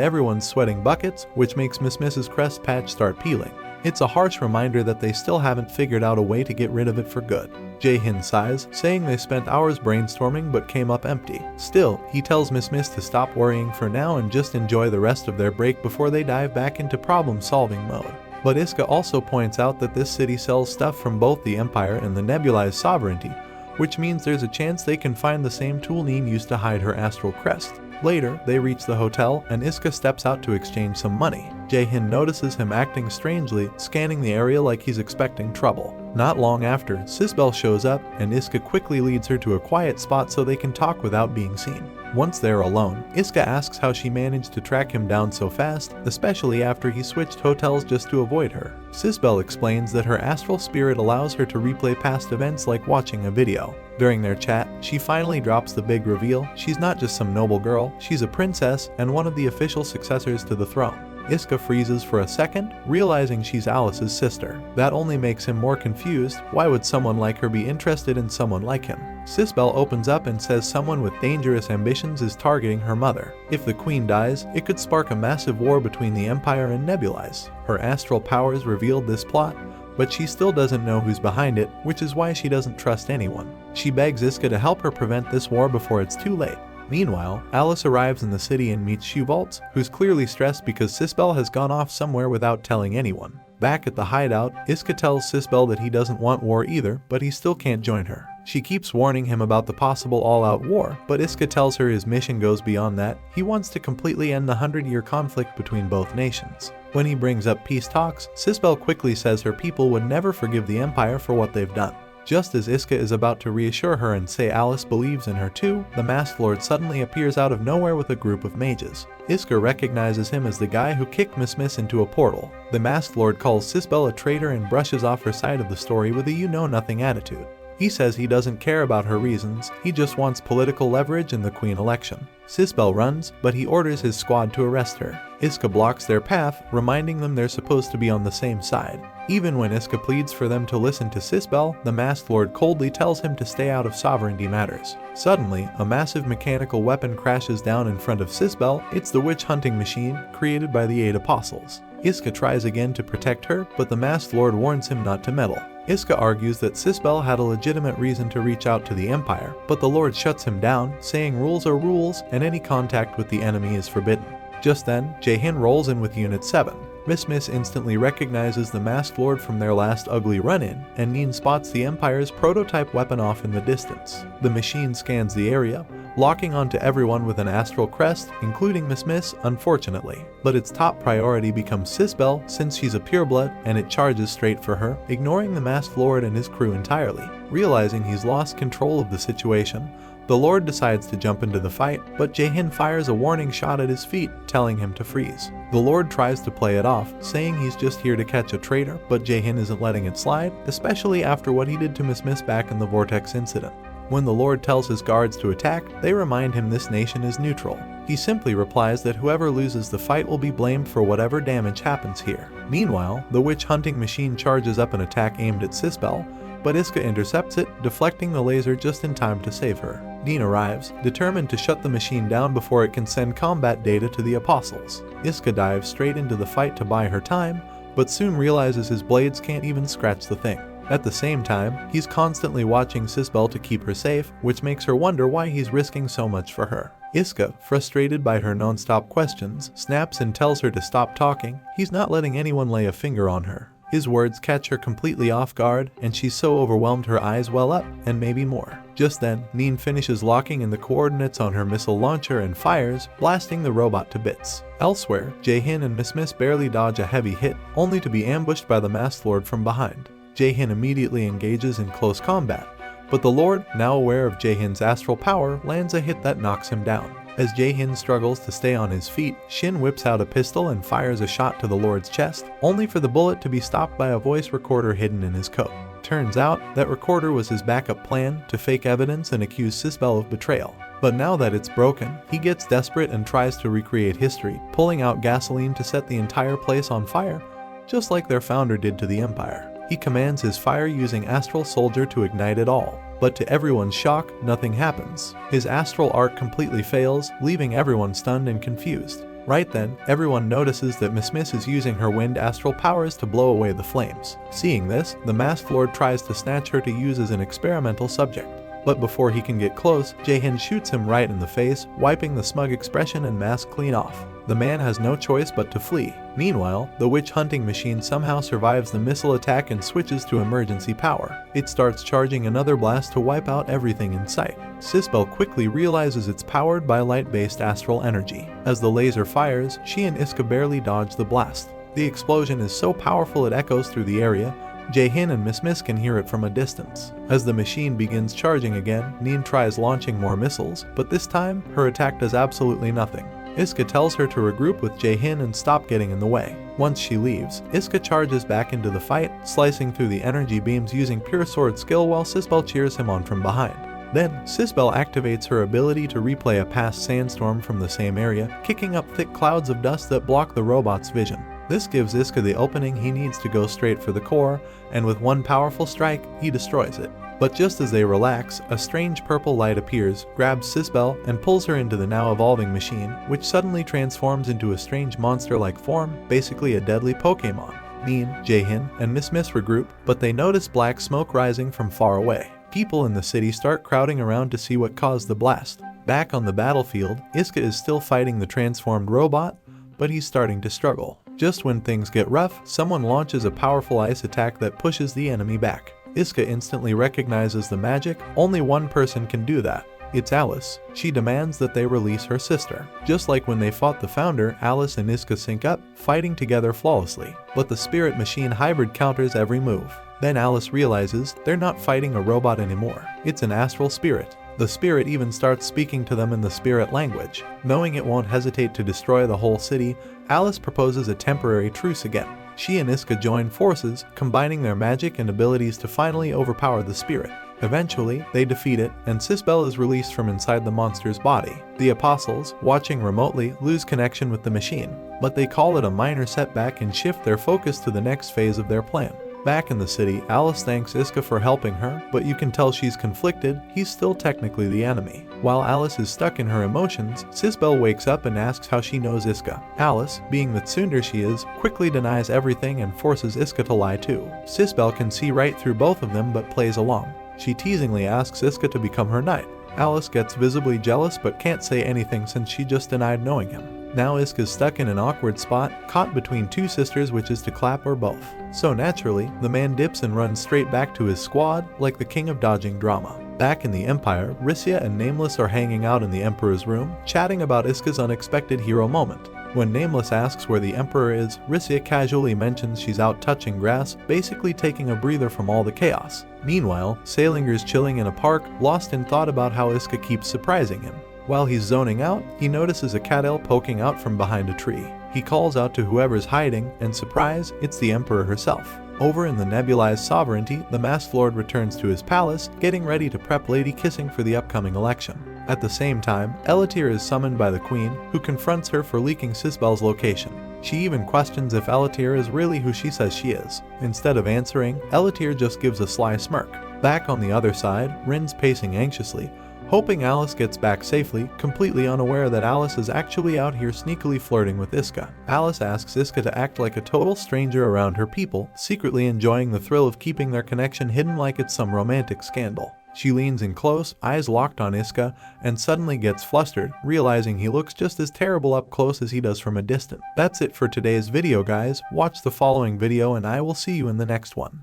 everyone's sweating buckets, which makes Miss's crest patch start peeling. It's a harsh reminder that they still haven't figured out a way to get rid of it for good. Jae-hin sighs, saying they spent hours brainstorming but came up empty. Still, he tells Miss to stop worrying for now and just enjoy the rest of their break before they dive back into problem-solving mode. But Iska also points out that this city sells stuff from both the Empire and the Nebulis Sovereignty, which means there's a chance they can find the same tool Neen used to hide her astral crest. Later, they reach the hotel and Iska steps out to exchange some money. Jae-hin notices him acting strangely, scanning the area like he's expecting trouble. Not long after, Sisbel shows up, and Iska quickly leads her to a quiet spot so they can talk without being seen. Once they're alone, Iska asks how she managed to track him down so fast, especially after he switched hotels just to avoid her. Sisbel explains that her astral spirit allows her to replay past events like watching a video. During their chat, she finally drops the big reveal: she's not just some noble girl, she's a princess and one of the official successors to the throne. Iska freezes for a second, realizing she's Alice's sister. That only makes him more confused. Why would someone like her be interested in someone like him? Sisbel opens up and says someone with dangerous ambitions is targeting her mother. If the queen dies, it could spark a massive war between the Empire and Nebulis. Her astral powers revealed this plot, but she still doesn't know who's behind it, which is why she doesn't trust anyone. She begs Iska to help her prevent this war before it's too late. Meanwhile, Alice arrives in the city and meets Shoevaults, who's clearly stressed because Sisbel has gone off somewhere without telling anyone. Back at the hideout, Iska tells Sisbel that he doesn't want war either, but he still can't join her. She keeps warning him about the possible all-out war, but Iska tells her his mission goes beyond that. He wants to completely end the 100-year conflict between both nations. When he brings up peace talks, Sisbel quickly says her people would never forgive the Empire for what they've done. Just as Iska is about to reassure her and say Alice believes in her too, the Masked Lord suddenly appears out of nowhere with a group of mages. Iska recognizes him as the guy who kicked Miss into a portal. The Masked Lord calls Sisbel a traitor and brushes off her side of the story with a you-know-nothing attitude. He says he doesn't care about her reasons, he just wants political leverage in the queen election. Sisbel runs, but he orders his squad to arrest her. Iska blocks their path, reminding them they're supposed to be on the same side. Even when Iska pleads for them to listen to Sisbel, the Masked Lord coldly tells him to stay out of sovereignty matters. Suddenly, a massive mechanical weapon crashes down in front of Sisbel. It's the witch hunting machine, created by the 8 apostles. Iska tries again to protect her, but the Masked Lord warns him not to meddle. Iska argues that Sisbel had a legitimate reason to reach out to the Empire, but the Lord shuts him down, saying rules are rules and any contact with the enemy is forbidden. Just then, Jae-hin rolls in with Unit 7. Miss instantly recognizes the Masked Lord from their last ugly run-in, and Neen spots the Empire's prototype weapon off in the distance. The machine scans the area, locking onto everyone with an astral crest, including Miss, unfortunately. But its top priority becomes Sisbel, since she's a pureblood, and it charges straight for her, ignoring the Masked Lord and his crew entirely. Realizing he's lost control of the situation, the Lord decides to jump into the fight, but Jae-hin fires a warning shot at his feet, telling him to freeze. The Lord tries to play it off, saying he's just here to catch a traitor, but Jae-hin isn't letting it slide, especially after what he did to Miss back in the Vortex incident. When the Lord tells his guards to attack, they remind him this nation is neutral. He simply replies that whoever loses the fight will be blamed for whatever damage happens here. Meanwhile, the witch hunting machine charges up an attack aimed at Sisbel, but Iska intercepts it, deflecting the laser just in time to save her. Neen arrives, determined to shut the machine down before it can send combat data to the apostles. Iska dives straight into the fight to buy her time, but soon realizes his blades can't even scratch the thing. At the same time, he's constantly watching Sisbel to keep her safe, which makes her wonder why he's risking so much for her. Iska, frustrated by her non-stop questions, snaps and tells her to stop talking. He's not letting anyone lay a finger on her. His words catch her completely off guard, and she's so overwhelmed her eyes well up, and maybe more. Just then, Neen finishes locking in the coordinates on her missile launcher and fires, blasting the robot to bits. Elsewhere, Jae-hin and Miss barely dodge a heavy hit, only to be ambushed by the Masked Lord from behind. Jae-hin immediately engages in close combat, but the Lord, now aware of Jae-hin's astral power, lands a hit that knocks him down. As Jae-hin struggles to stay on his feet, Shin whips out a pistol and fires a shot to the Lord's chest, only for the bullet to be stopped by a voice recorder hidden in his coat. Turns out, that recorder was his backup plan to fake evidence and accuse Sisbel of betrayal. But now that it's broken, he gets desperate and tries to recreate history, pulling out gasoline to set the entire place on fire, just like their founder did to the Empire. He commands his fire-using astral soldier to ignite it all. But to everyone's shock, nothing happens. His astral arc completely fails, leaving everyone stunned and confused. Right then, everyone notices that Miss is using her wind astral powers to blow away the flames. Seeing this, the Masked Lord tries to snatch her to use as an experimental subject. But before he can get close, Jae-hin shoots him right in the face, wiping the smug expression and mask clean off. The man has no choice but to flee. Meanwhile, the witch hunting machine somehow survives the missile attack and switches to emergency power. It starts charging another blast to wipe out everything in sight. Sisbel quickly realizes it's powered by light-based astral energy. As the laser fires, she and Iska barely dodge the blast. The explosion is so powerful it echoes through the area. Jaehin and Miss can hear it from a distance. As the machine begins charging again, Neen tries launching more missiles, but this time, her attack does absolutely nothing. Iska tells her to regroup with Jaehin and stop getting in the way. Once she leaves, Iska charges back into the fight, slicing through the energy beams using pure sword skill while Sisbel cheers him on from behind. Then, Sisbel activates her ability to replay a past sandstorm from the same area, kicking up thick clouds of dust that block the robot's vision. This gives Iska the opening he needs to go straight for the core, and with one powerful strike, he destroys it. But just as they relax, a strange purple light appears, grabs Sisbel, and pulls her into the now evolving machine, which suddenly transforms into a strange monster-like form, basically a deadly Pokémon. Neen, Jaehin, and Miss regroup, but they notice black smoke rising from far away. People in the city start crowding around to see what caused the blast. Back on the battlefield, Iska is still fighting the transformed robot, but he's starting to struggle. Just when things get rough, someone launches a powerful ice attack that pushes the enemy back. Iska instantly recognizes the magic. Only one person can do that. It's Alice. She demands that they release her sister. Just like when they fought the founder, Alice and Iska sync up, fighting together flawlessly. But the spirit machine hybrid counters every move. Then Alice realizes they're not fighting a robot anymore. It's an astral spirit. The spirit even starts speaking to them in the spirit language. Knowing it won't hesitate to destroy the whole city, Alice proposes a temporary truce again. She and Iska join forces, combining their magic and abilities to finally overpower the spirit. Eventually, they defeat it, and Sisbel is released from inside the monster's body. The apostles, watching remotely, lose connection with the machine, but they call it a minor setback and shift their focus to the next phase of their plan. Back in the city, Alice thanks Iska for helping her, but you can tell she's conflicted. He's still technically the enemy. While Alice is stuck in her emotions, Sisbel wakes up and asks how she knows Iska. Alice, being the tsundere she is, quickly denies everything and forces Iska to lie too. Sisbel can see right through both of them but plays along. She teasingly asks Iska to become her knight. Alice gets visibly jealous but can't say anything since she just denied knowing him. Now Iska's stuck in an awkward spot, caught between two sisters, which is to clap or both. So naturally, the man dips and runs straight back to his squad, like the king of dodging drama. Back in the Empire, Risia and Nameless are hanging out in the Emperor's room, chatting about Iska's unexpected hero moment. When Nameless asks where the Emperor is, Risia casually mentions she's out touching grass, basically taking a breather from all the chaos. Meanwhile, Salinger's chilling in a park, lost in thought about how Iska keeps surprising him. While he's zoning out, he notices a cat-tail poking out from behind a tree. He calls out to whoever's hiding, and surprise, it's the Emperor herself. Over in the Nebulis Sovereignty, the Masked Lord returns to his palace, getting ready to prep Lady Kissing for the upcoming election. At the same time, Elatir is summoned by the Queen, who confronts her for leaking Sisbel's location. She even questions if Elatir is really who she says she is. Instead of answering, Elatir just gives a sly smirk. Back on the other side, Rin's pacing anxiously, hoping Alice gets back safely, completely unaware that Alice is actually out here sneakily flirting with Iska. Alice asks Iska to act like a total stranger around her people, secretly enjoying the thrill of keeping their connection hidden like it's some romantic scandal. She leans in close, eyes locked on Iska, and suddenly gets flustered, realizing he looks just as terrible up close as he does from a distance. That's it for today's video, guys. Watch the following video and I will see you in the next one.